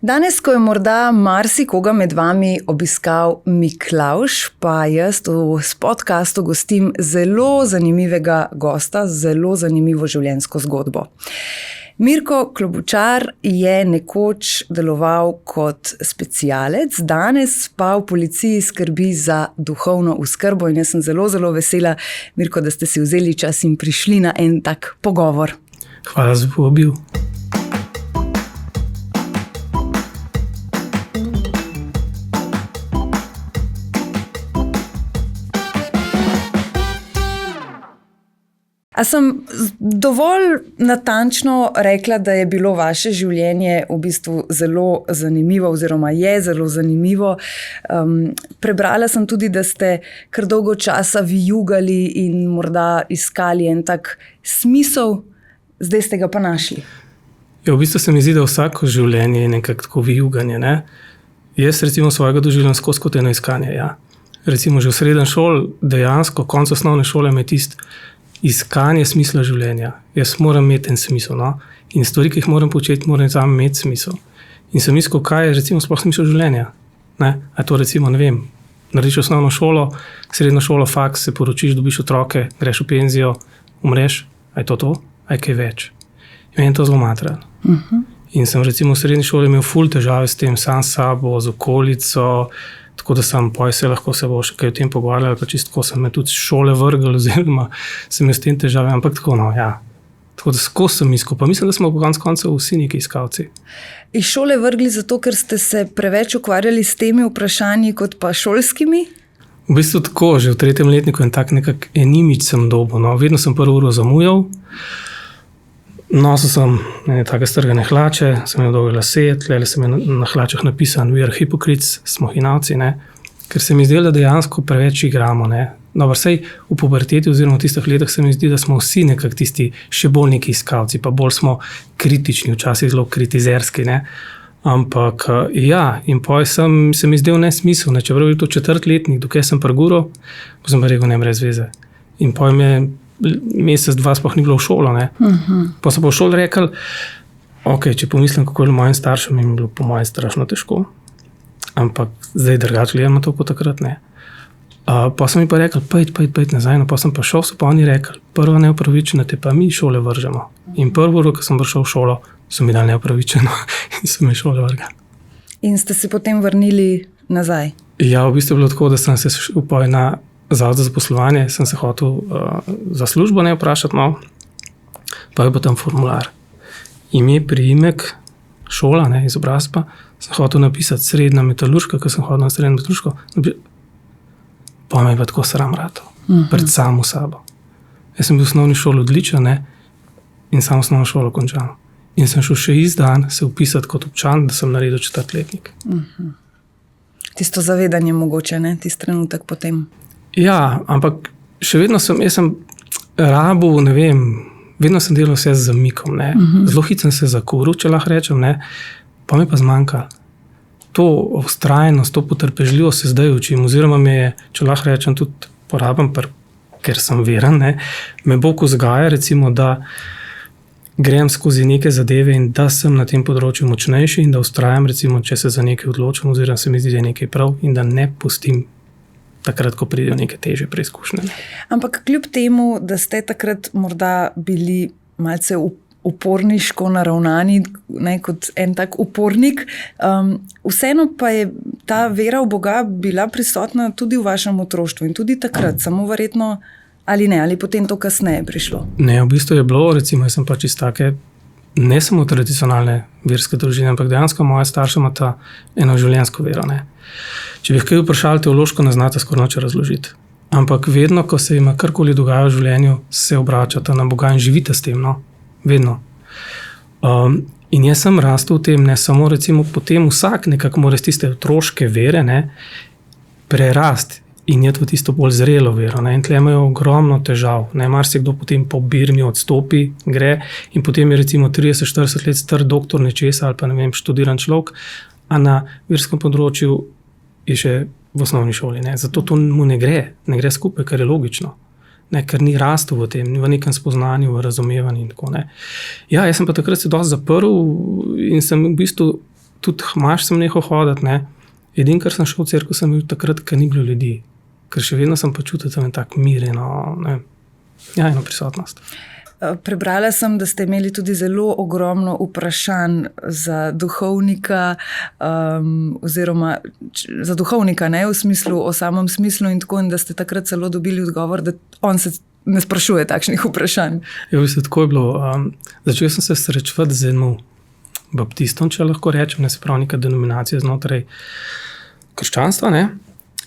Danes, ko je morda marsikoga med vami obiskal Miklavž, pa jaz v podcastu gostim zelo zanimivega gosta z zelo zanimivo življenjsko zgodbo. Mirko Klobučar je nekoč deloval kot specialec, danes pa v policiji skrbi za duhovno oskrbo in jaz sem zelo, zelo vesela, Mirko, da ste si vzeli čas in prišli na en tak pogovor. Hvala za povabil. A sem dovolj natančno rekla, da je bilo vaše življenje v bistvu zelo zanimivo oziroma je zelo zanimivo. Prebrala sem tudi, da ste kar dolgo časa vijugali in morda iskali en tak smisel, zdaj ste ga pa našli. Ja, v bistvu se mi zdi, da vsako življenje je nekako tako vijuganje. Ne? Jaz recimo svojega doživljam skozi kot eno iskanje. Ja. Recimo že v srednji šoli, dejansko, konec osnovne šole me tisti iskanje smisla življenja. Jaz moram imeti en smisel, no? In stvari, ki jih moram početi, moram zame imeti smisel. In sem iskal, kaj je recimo sploh smisel življenja. Ne? A to recimo, ne vem, narediš osnovno šolo, srednjo šolo, faks, se poročiš, dobiš otroke, greš v penzijo, umreš, a je to? A je kaj več? In meni je to zelo matralo. In sem recimo v srednji šoli imel ful težave s tem, sam s sabo, z okolico, tako da sem se lahko se bo še kaj o tem pogovarjal, pa čisto tako sem me tudi šole vrgal, oziroma sem imel s tem težave, ampak tako ja. Tako da skozi sem iskal, pa mislim, da smo po koncu vsi neki iskalci. Iz šole vrgli zato, ker ste se preveč ukvarjali s temi vprašanji kot pa šolskimi? V bistvu tako, že v 3. letniku in tak nekak enimič sem dobil, no. Vedno sem prvo uro zamujal, nosil sem take strgane hlače, sem imel dolge lase, tlele sem na hlačah napisan We are hypocrites, smo hinavci, ne? Ker se mi zdelo, da dejansko preveč igramo. Ne? Dobro, sej v puberteti oziroma v tistih letih se mi zdi, da smo vsi nekak tisti še bolj neki iskalci, pa bolj smo kritični, včasih zelo kritizerski. Ne? Ampak ja, in poj se mi zdel nesmisel, ne? Čeprav je to 4. letnik, dokaj sem prgural, pa sem pa rekel, ne brez veze. In poj me mesec, 2 sploh ni bilo v šolo. Ne? Pa so pa v šoli rekli, ok, če pomislim, kako je mojim staršem, jim je bilo po mojem strašno težko. Ampak zdaj drugače gledamo to kot takrat, ne. Pa so mi pa rekli, pojď nazaj, no pa sem pa šel, so pa oni rekli, prva neopravičena, te pa mi šole vržemo. In prvo uro, ko sem prišel v šolo, so mi dali neopravičeno in so mi šole vrgali. In ste se potem vrnili nazaj? Ja, v bistvu je bilo tako, da sem se upal na Zavod za zaposlovanje, sem se hotel za službo ne vprašati malo, pa je pa tam formular. Ime, priimek, šola, ne, izobrazba, sem hotel napisati srednja metalurška, ker sem hodil na srednjo metalurško, pa me je pa tako sram ratov, pred samo sabo. Jaz sem bil v osnovni šoli odličen, ne, in samo osnovno šolo končal. In sem šel še izdan se upisati kot občan, da sem naredil 4. letnik. Tisto zavedanje mogoče, ne, tisti trenutek potem. Ja, ampak še vedno sem rabil, ne vem, vedno sem delal vse z zamikom, ne. Zelo hitro sem se zakuril, če lahko rečem, ne, pa mi pa zmanjkalo. To vztrajnost, to potrpežljivo se zdaj učim, oziroma me je, če lahko rečem, tudi porabim, ker sem veren, ne, me Bog vzgaja, recimo, da grem skozi neke zadeve in da sem na tem področju močnejši in da vztrajam, recimo, če se za nekaj odločim, oziroma se mi zdi, da je nekaj prav in da ne pustim takrat, ko pridejo neke težje preizkušnje. Ampak kljub temu, da ste takrat morda bili malce uporniško naravnani, ne, kot en tak upornik, vseeno pa je ta vera v Boga bila prisotna tudi v vašem otroštvu in tudi takrat, samo verjetno ali ne, ali potem to kasneje prišlo? Ne, v bistvu je bilo, recimo, jaz sem pač iz take, ne samo tradicionalne verske družine, ampak dejansko moja starša imata eno življenjsko vero, ne. Če bi kaj vprašali teološko, ne znate skoraj noče razložiti. Ampak vedno, ko se ima karkoli dogaja v življenju, se obračate na Boga in živite s tem, no. Vedno. In jaz sem rastel v tem, ne samo recimo potem vsak nekako mora z tiste otroške vere, ne, prerast in je v tisto bolj zrelo vero, ne. In tle imajo ogromno težav, ne. Marsikdo potem po birmi odstopi, gre in potem je recimo 30-40 let star doktor nečesa ali pa ne vem, študiran človek, a na verskem področju je še v osnovni šoli. Ne? Zato to mu ne gre skupaj, kar je logično. Ne? Ker ni rastel v tem, v nekem spoznanju, v razumevanju in tako. Ne? Ja, jaz sem pa takrat se dosti zaprl in sem v bistvu tudi Hmaš sem nehal hoditi, ne. Edin, kar sem šel v cerkev, sem bil takrat, ker ni bilo ljudi. Ker še vedno sem počutil tam tak mir, eno prisotnost. Prebrala sem, da ste imeli tudi zelo ogromno vprašanj za duhovnika, oziroma za duhovnika, ne, v smislu, o samem smislu in tako, in da ste takrat celo dobili odgovor, da on se ne sprašuje takšnih vprašanj. Ja, v bistvu tako je bilo. Začel sem se srečevati z enim baptistom, če lahko rečem, ne, se pravi neka denominacija znotraj krščanstva, ne,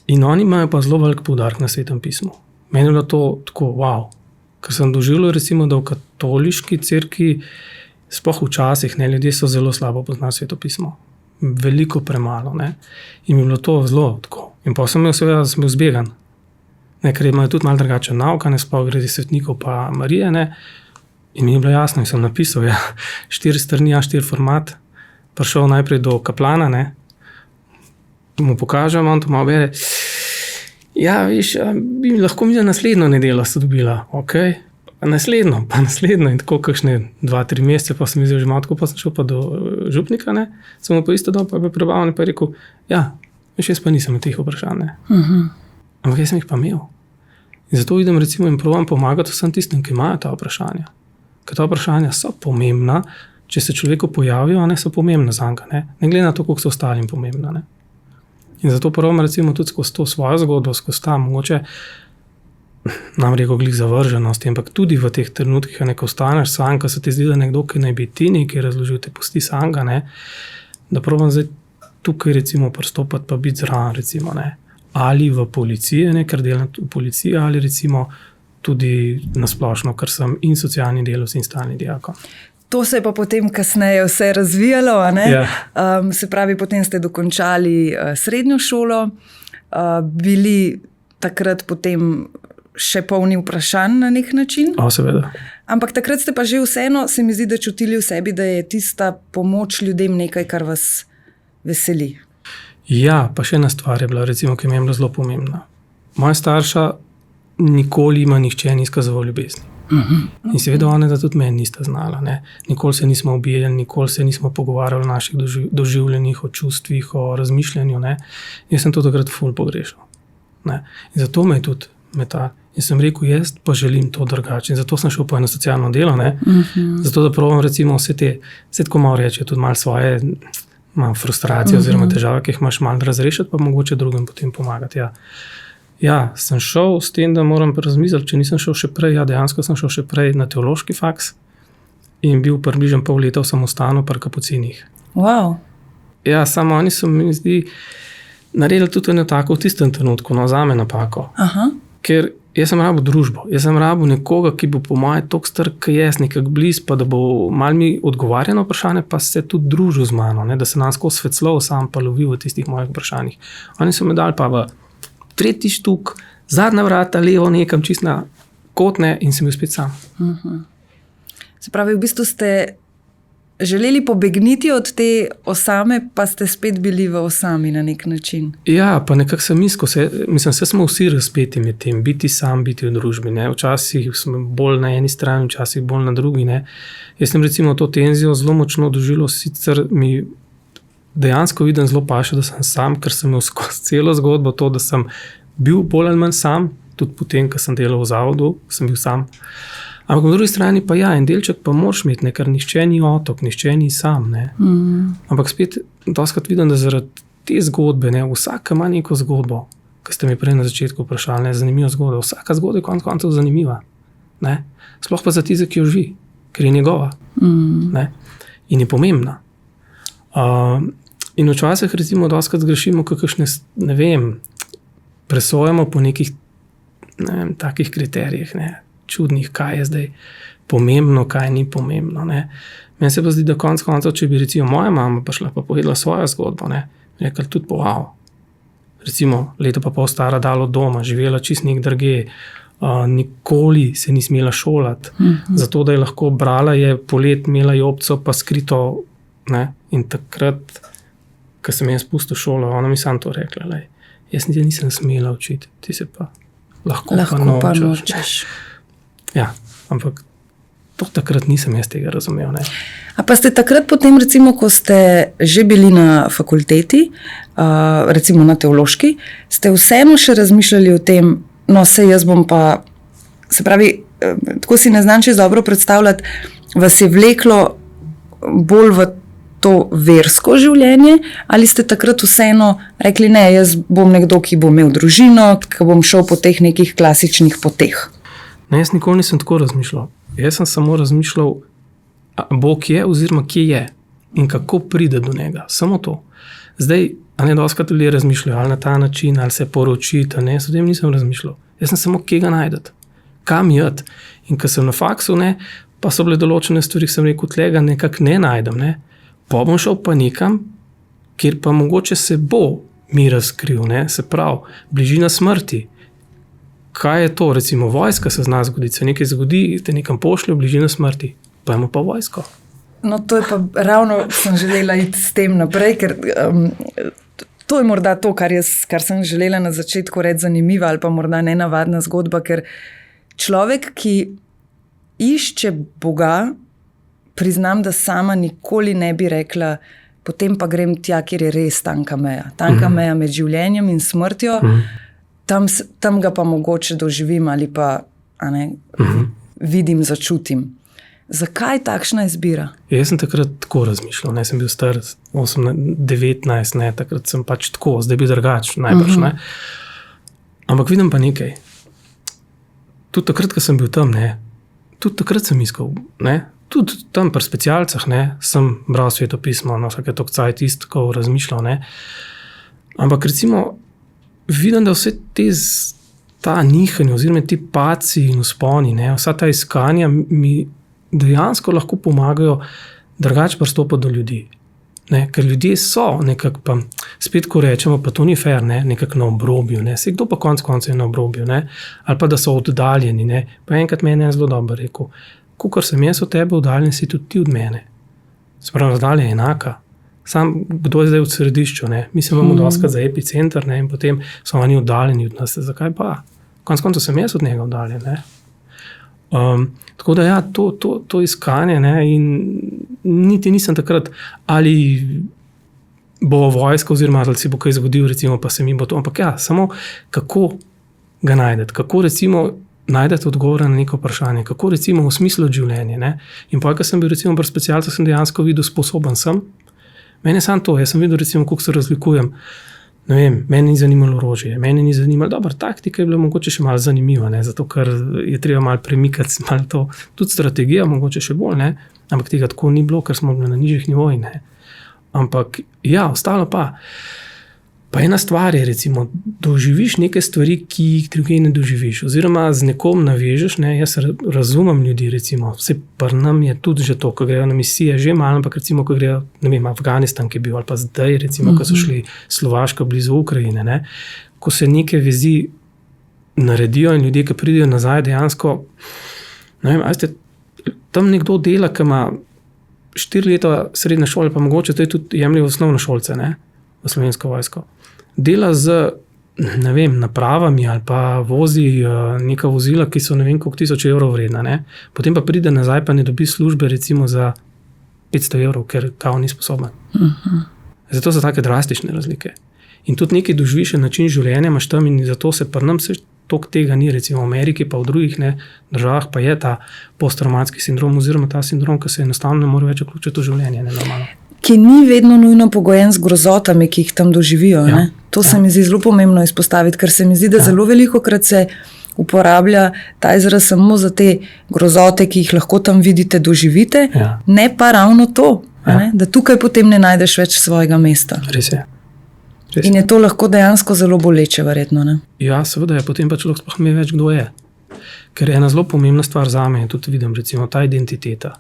in oni imajo pa zelo velik poudarek na Svetem pismu. Meni je bilo to tako, wow. Ker sem doživljal, recimo, da v katoliški cerkvi, sploh včasih, ne, ljudje so zelo slabo poznali Sveto pismo. Veliko premalo, ne. In mi je bilo to zelo tako. In pa sem bil zbegan. Ne, ker imajo tudi malo drugačen nauk, ne, sploh glede svetnikov pa Marije, ne. In mi je bilo jasno, in sem napisal, 4 strani, 4 format, prišel najprej do kaplana, ne, mu pokažem, on to malo bere. Ja, veš, bi mi lahko mi za naslednjo nedeljo sta dobila, ok, naslednjo, in tako kakšne 2-3 mesece, pa sem izvel že malo tako, pa sem šel pa do župnika, ne, sem mu pa isto dal, pa je prebavljen, pa je rekel, ja, veš, jaz pa nisem teh vprašanj, ne. Ampak jaz sem jih pa imel. In zato idem recimo in provam pomagati vsem tistim, ki imajo ta vprašanja. Ker ta vprašanja so pomembna, če se človeku pojavijo, ne, so pomembna zanj, ne glede na to, koliko so ostalim pomembna, ne. In zato provam recimo tudi skozi to svojo zgodbo, skozi ta mogoče, nam rekel glih zavrženosti, ampak tudi v teh trenutkih, ko ostaneš sam, ko se ti zdi, da nekdo, ki naj bi ti nekaj razložil, te pusti samega, ne, da provam zdaj tukaj recimo pristopati pa biti zraven recimo, ne, ali v policiji, ne, ker delam v policiji, ali recimo tudi nasplošno, ker sem in socialni delavec in stalni dijakon. To se je pa potem kasneje vse razvijalo, a ne? Ja. Se pravi, potem ste dokončali srednjo šolo, bili takrat potem še polni vprašanj na nek način. Seveda. Ampak takrat ste pa že vseeno, se mi zdi, da čutili v sebi, da je tista pomoč ljudem nekaj, kar vas veseli. Ja, pa še ena stvar je bila, recimo, ki mi je bila zelo pomembna. Moja starša nikoli ima nihče ni izkazoval ljubezni. In seveda ona, da tudi meni nista znala. Ne. Nikoli se nismo ubijali, nikoli se nismo pogovarjali o naših doživljenjih, o čustvih, o razmišljanju. Ne. Jaz sem to takrat ful pogrešal. Ne. In zato me je tudi in sem rekel, jaz pa želim to drugače. In zato sem šel po eno socialno delo. Ne. Zato, da provam recimo vse tako malo reči, tudi malo svoje frustracije oziroma težave, ki jih imaš malo razrešiti, pa mogoče drugim potem pomagati. Ja, sem šel s tem, da moram razmisliti, če nisem šel še prej, dejansko sem šel še prej na teološki faks in bil približno pol leta v samostanu pri Kapucinih. Wow. Ja, samo oni so mi zdi naredili tudi eno tako v tistem trenutku, zame napako. Ker jaz sem rabil družbo, jaz sem rabil nekoga, ki bo po moje toliko star, ki jaz nekak bliz, pa da bo malo mi odgovarjeno vprašanje, pa se tudi družil z mano, ne, da se nam skozi svetlov sam pa lovil v tistih mojih vprašanjih. Oni so me dali pa v tretji štuk, zadnja vrata, levo nekam čist na kotne in sem bil spet sam. Se pravi, v bistvu ste želeli pobegniti od te osame, pa ste spet bili v osami na nek način. Ja, pa nekako sem vse smo vsi razpeti med tem, biti sam, biti v družbi. Ne. Včasih smo bolj na eni strani, včasih bolj na drugi. Ne. Jaz sem recimo to tenzijo zelo močno doživljal, sicer mi dejansko vidim zelo paše, da sem sam, ker sem imel skozi celo zgodbo to, da sem bil bolj ali manj sam, tudi potem, ko sem delal v zavodu, sem bil sam. Ampak na drugi strani pa en delček pa moraš imeti, ker nihče ni otok, nihče ni sam. Ne. Ampak spet doskrat vidim, da zaradi te zgodbe, ne, vsaka ima neko zgodbo, ki ste mi prej na začetku vprašali, zanimiva zgodba. Vsaka zgodba je konec koncev zanimiva. Ne. Sploh pa za tiste, ki jo živi, ker je njegova. Ne. In je pomembna. In včasih recimo doskrat zgrešimo kakšne, ne vem, presojamo po nekih, ne vem, takih kriterijih, ne, čudnih, kaj je zdaj pomembno, kaj ni pomembno, ne. Meni se pa zdi, da konec koncev, če bi recimo moja mama prišla pa povedala svojo zgodbo, ne, rekla tudi wow. Recimo leto pa pol stara dala od doma, živela čist nek drugje, nikoli se ni smela šolati, zato da je lahko brala, je polet imela jobco pa skrito. Ne? In takrat, ko sem jaz pustil šolo, ona mi sam to rekla, lej, jaz nisem smela učiti, ti se pa lahko pa naučiš. Ja, ampak takrat nisem jaz tega razumel. Ne. A pa ste takrat potem, recimo, ko ste že bili na fakulteti, recimo na teološki, ste vseeno še razmišljali o tem, no, sej jaz bom pa, se pravi, tako si ne znam čisto dobro predstavljati, vas je vleklo bolj v to versko življenje, ali ste takrat vseeno rekli, ne, jaz bom nekdo, ki bo imel družino, ki bom šel po teh nekih klasičnih poteh? Ne, jaz nikoli nisem tako razmišljal. Jaz sem samo razmišljal, Bog je oziroma kje je in kako pride do njega. Samo to. Zdaj, dostikrat ljudje razmišljajo, ali na ta način, ali se poročiti, ne, s tem nisem razmišljal. Jaz sem samo, kje ga najdete, kam jeti. In ko sem na faksu, ne, pa so bile določene stvari, ki sem rekel, tlega nekako ne najdem, ne. Pa bom šel pa nekam, kjer pa mogoče se bo mi razkril, ne? Se pravi, bližina smrti. Kaj je to? Recimo vojska se zna zgoditi, se nekaj zgodi, te nekam pošlje v bližino smrti, pa imamo pa vojsko. No, to je pa ravno, sem želela iti s tem naprej, ker to je morda to, kar sem želela na začetku reči zanimiva ali pa morda nenavadna zgodba, ker človek, ki išče Boga, priznam, da sama nikoli ne bi rekla, potem pa grem tja, kjer je res tanka meja. Tanka meja med življenjem in smrtjo, tam ga pa mogoče doživim ali pa vidim, začutim. Zakaj takšna izbira? Jaz sem takrat tako razmišljal, ne, sem bil star 19, ne, takrat sem pač tako, zdaj bi drugač, najbrž, ne. Ampak vidim pa nekaj. Tudi takrat, ko sem bil tam, ne, tudi takrat sem iskal, ne, tudi tam pri specialcah, ne, sem bral svetopismo, no, vsake tok cajt isto razmišljal, ne. Ampak recimo, vidim, da vse ta nihanje, oziroma ti paci in usponi, ne, vsa ta iskanja mi dejansko lahko pomagajo drugače pristopati do ljudi. Ne, ker ljudje so nekako, pa spet ko rečemo, pa to ni fair, ne, nekako na obrobju, ne, se kdo pa konec je na obrobju, ne, ali pa da so oddaljeni, ne, pa enkrat meni je zelo dobro rekel, kakor sem jaz od tebe oddaljen, si tudi ti od mene. Sprav, razdalja je enaka. Sam, kdo je zdaj v središču, ne, mi se imamo dostikrat za epicenter, ne, in potem so oni oddaljeni od nas, zakaj pa? Konec sem jaz od njega oddaljen, ne. Tako da ja, to iskanje, ne, in niti nisem takrat, ali bo vojska oziroma ali si bo kaj zgodil, recimo, pa se mi bo to, ampak ja, samo kako ga najdete, kako recimo najdete odgovore na neko vprašanje, kako recimo v smislu življenja, ne. In pa, ko sem bil recimo pri specialcu, sem dejansko videl, sposoben sem. Mene samo to, jaz sem videl recimo, kako se razlikujem. Ne vem, meni ni zanimalo orožje, meni ni zanimalo, dobro, taktika je bila mogoče še malo zanimiva, ne, zato ker je treba malo premikati, malo to, tudi strategija mogoče še bolj, ne, ampak tega tako ni bilo, ker smo bili na nižjih nivojih, ne. Ampak ja, ostalo pa ena stvar je, recimo, doživiš neke stvari, ki jih drugej ne doživiš, oziroma z nekom navežeš, ne, jaz razumem ljudi, recimo, vse pri nam je tudi že to, ko grejo na misije, že malo, ampak recimo, ko grejo, ne vem, Afganistan, ki je bil, ali pa zdaj, recimo, ko so šli Slovaška blizu Ukrajine, ne, ko se neke vezi naredijo in ljudje, ki pridejo nazaj, dejansko, ne vem, ali ste tam nekdo dela, ki ima 4 leta srednje šole, pa mogoče to je tudi jemlje v osnovne šolce, ne, v Slovensko vojsko. Dela z, ne vem, napravami ali pa vozi neka vozila, ki so ne vem koliko 1000 evrov vredna, ne. Potem pa pride nazaj, pa ne dobi službe recimo za 500 evrov, ker kao ni sposoben. Zato so take drastične razlike. In tudi neki doživiš način življenja imaš tam in zato se pri nam toliko tega ni, recimo v Ameriki pa v drugih državah pa je ta posttraumatski sindrom oziroma ta sindrom, ki se enostavno ne more več vključiti v življenje, ne, normalno. Ki ni vedno nujno pogojen z grozotami, ki jih tam doživijo. Ja, to se mi zdi zelo pomembno izpostaviti, ker se mi zdi, da zelo velikokrat se uporablja ta izraz samo za te grozote, ki jih lahko tam vidite, doživite, ne pa ravno to, ne? Da tukaj potem ne najdeš več svojega mesta. Res je. In je to lahko dejansko zelo boleče, verjetno. Ne? Ja, seveda je, potem pa človek sploh ne ve več, kdo je. Ker je ena zelo pomembna stvar zame, tudi vidim, recimo ta identiteta.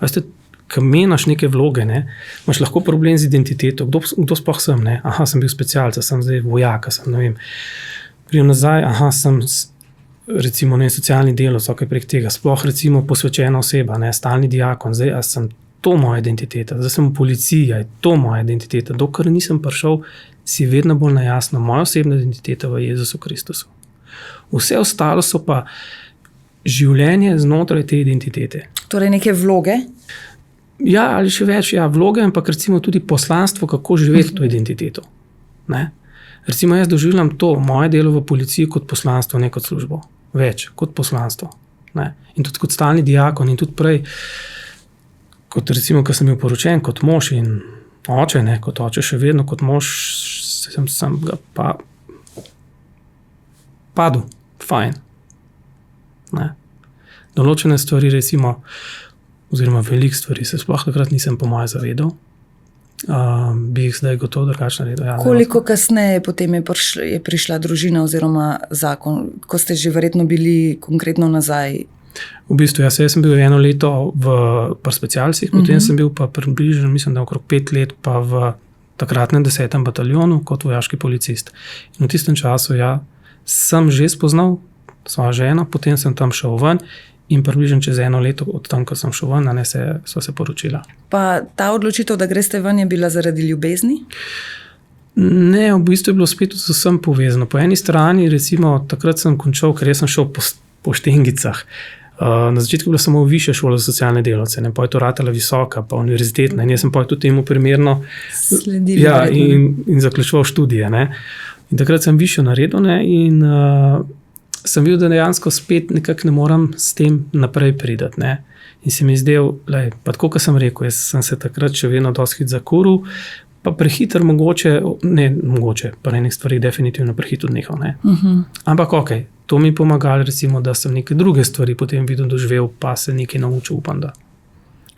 Veste, ko menaš neke vloge, ne, imaš lahko problem z identiteto, kdo sploh sem, ne, sem bil specialca, sem zdaj vojaka, sem, ne vem, pridem nazaj, sem recimo ne socialni delavec, kaj prek tega, sploh recimo posvečena oseba, ne, stalni diakon, zdaj sem to moja identiteta, zdaj sem v policiji, je to moja identiteta, dokler nisem prišel, si vedno bolj najasno, moja osebna identiteta v Jezusu Kristusu. Vse ostalo so pa življenje znotraj te identitete. Torej neke vloge? Ja, ali še več, ja, vloge, ampak recimo tudi poslanstvo, kako živeti to identiteto. Ne? Recimo jaz doživljam to moje delo v policiji kot poslanstvo, ne kot službo. Več kot poslanstvo. Ne? In tudi kot stalni diakon in tudi prej, kot recimo, ko sem bil poročen kot mož in oče, ne, kot oče še vedno, kot mož sem ga pa padel, fajn. Ne? Določene stvari recimo, oziroma veliko stvari se sploh takrat nisem po moje zavedal, bi jih zdaj gotovo drugače naredil. Ja, koliko kasneje potem je prišla družina oziroma zakon, ko ste že verjetno bili konkretno nazaj? V bistvu, jaz sem bil 1 leto pri specialcih, potem sem bil pa približno, mislim, da okrog 5 let pa v takratnem 10. bataljonu kot vojaški policist. In v tistem času sem že spoznal svojo ženo, potem sem tam šel ven in približno čez 1 leto od tam, ko sem šel ven, sva se poročila. Pa ta odločitev, da greste ven, je bila zaradi ljubezni? Ne, v bistvu je bilo spet vsem povezano. Po eni strani, recimo, takrat sem končal, ker jaz sem šel po štengicah. Na začetku je bila samo višja šola za socialne delavce, pa je to ratala visoka, pa univerzitetna. In jaz sem pa tudi temu primerno sledil. Ja, in zaključoval študije. Ne. In takrat sem višjo naredil, ne, in sem videl, da dejansko spet nekako ne moram s tem naprej pridati. Ne. In se mi je zdel, pa tako, kot sem rekel, jaz sem se takrat še vedno dosti hit zakuril, pa prehiter mogoče, pa enih stvari definitivno prehiter odnehal. Ampak okej, to mi je pomagalo, recimo, da sem neke druge stvari potem videl, doživel, pa se nekaj naučil, upam da.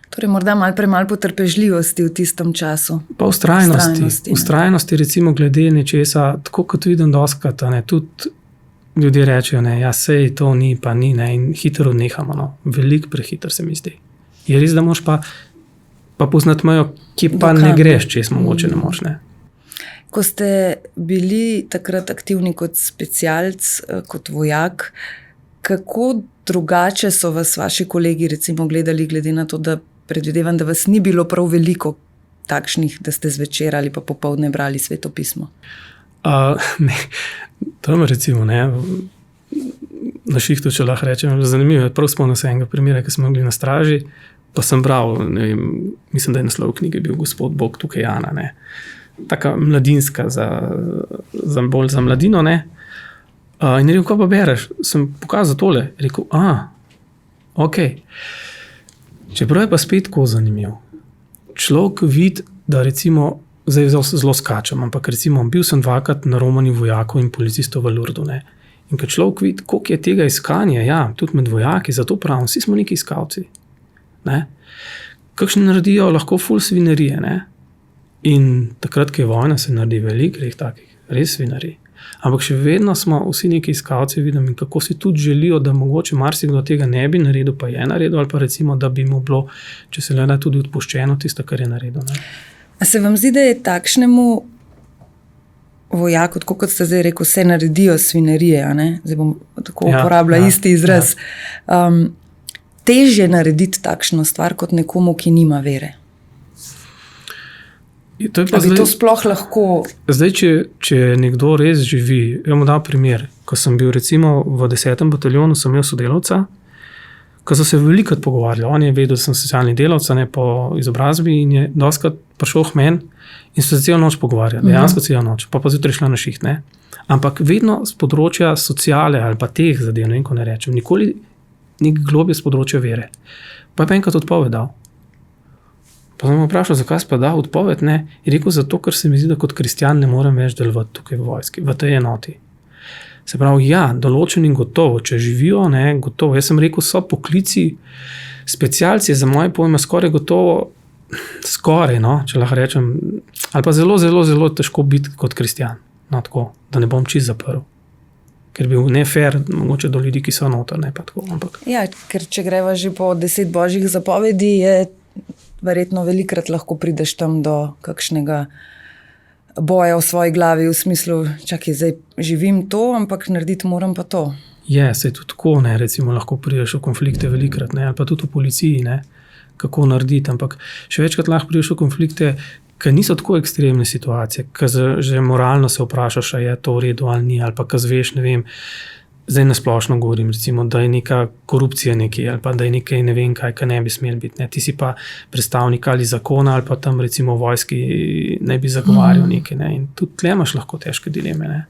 Torej morda malo premalo potrpežljivosti v tistem času. Pa vztrajnosti recimo glede nečesa, tako kot vidim dostkrat, tudi ljudje rečejo, ja, sej to ni, pa ni, ne, in hitro odnehamo. No. Veliko prehiter se mi zdi. Je res, da moraš pa poznati mejo, ki pa ne greš, če mogoče ne moš. Ne. Ko ste bili takrat aktivni kot specialc, kot vojak, kako drugače so vas vaši kolegi recimo gledali, glede na to, da predvidevam, da vas ni bilo prav veliko takšnih, da ste zvečer ali pa popoldne brali svetopismo? Ne, tam recimo, ne, na šihtu, če lahko rečem, zanimivo je, prav spomnim se enega primera, ki smo bili na straži, pa sem bral, ne vem, mislim, da je naslov knjige bil Gospod Bog tukaj Jana, ne. Taka mladinska, bolj za mladino, ne. In rekel, kaj pa bereš? Sem pokazal tole. Rekel, okej. Čeprav je pa spet tako zanimiv. Človek vidi, da recimo, zdaj zelo skačem, ampak recimo, bil sem 2-krat na romanju vojakov in policistov v Lurdu, ne. In ko človek vidi, koliko je tega iskanja, tudi med vojaki, zato pravim, vsi smo neki iskalci. Ne. Kakšne naredijo lahko ful svinerije, ne. In takrat, ko je vojna, se naredi veliko takih, res svinarij. Ampak še vedno smo vsi neki iskalci, vidim, in kako si tudi želijo, da mogoče marsikdo tega ne bi naredil, pa je naredil, ali pa recimo, da bi mu bilo, če se gleda, tudi odpuščeno tisto, kar je naredil. Ne. A se vam zdi, da je takšnemu vojaku, tako kot ste zdaj rekel, vse naredijo svinarije, ne? Zdaj bom tako uporabila isti izraz. Težje narediti takšno stvar kot nekomu, ki nima vere? Da bi to sploh lahko... Zdaj, če nekdo res živi, jaz mu dal primer, ko sem bil recimo v 10. bataljonu, sem imel sodelavca, ko so se velikokrat pogovarjali. On je vedel, da sem socialni delavec, ne, po izobrazbi, in je dostikrat prišel k meni in so se celo noč pogovarjali, dejansko celo noč, pa zjutraj šla na šiht. Ne. Ampak vedno z področja sociale ali pa teh zadev, ne vem, ko ne rečem, nikoli nek globje z področja vere. Pa je pa enkrat odpovedal. Pa sem vprašal, zakaj si pa dal odpoved, ne? In rekel, zato, ker se mi zdi, da kot kristjan ne morem več delovati tukaj v vojski, v tej enoti. Se pravi, določenim gotovo, če živijo, ne, gotovo. Jaz sem rekel, so poklici, specialci za moje pojme skoraj gotovo, če lahko rečem, ali pa zelo, zelo, zelo težko biti kot kristjan. No, tako, da ne bom čist zaprl. Ker bi bil nefair, mogoče do ljudi, ki so noter, ne pa tako. Ampak. Ja, ker če greva že po 10 božjih zapovedi, je verjetno velikrat lahko prideš tam do kakšnega boja v svoji glavi, v smislu, čakaj, zdaj živim to, ampak narediti moram pa to. Se je tudi tako, ne, recimo lahko prideš v konflikte velikrat, ne, ali pa tudi v policiji, ne, kako narediti, ampak še večkrat lahko prideš v konflikte, ki niso tako ekstremne situacije, ki že moralno se vprašaš, a je to v redu ali ni, ali pa ki zveš, ne vem, zdaj nasplošno govorim, recimo, da je neka korupcija nekaj ali pa da je nekaj ne vem kaj, kar ne bi smel biti. Ne. Ti si pa predstavnik ali zakona ali pa tam recimo v vojski ne bi zagovarjal nekaj. Ne. In tudi tle imaš lahko težke dileme. Ne.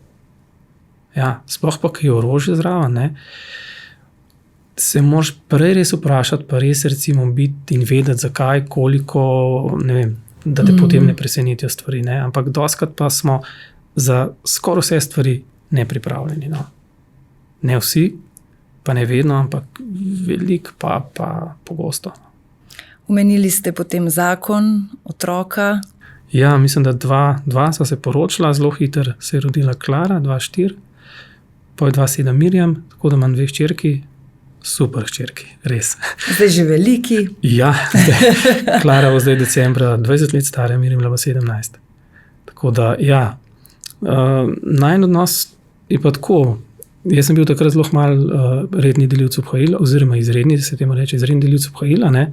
Ja, sploh pa, ki je orožje zraven, ne, se moraš prej res vprašati, pa res recimo biti in vedeti, zakaj, koliko, ne vem, da te potem ne presenetijo stvari. Ne. Ampak dostikrat pa smo za skoraj vse stvari nepripravljeni. No. Ne vsi, pa ne vedno, ampak veliko pa pogosto. Omenili ste potem zakon, otroka. Ja, mislim, da dva sva se poročila, zelo hitro se je rodila Klara, 2,4, pa je 2,7 Mirjam, tako da imam 2 hčerki, super hčerki, res. Zdaj že veliki. Ja, Klara bo zdaj decembra 20 let stara, Mirjam je 17. Tako da, ja, najn odnos je pa tako. Jaz sem bil takrat zelo malo redni delivc obhajila, oziroma izredni, se temu reče, izredni delivc obhajila. Ne.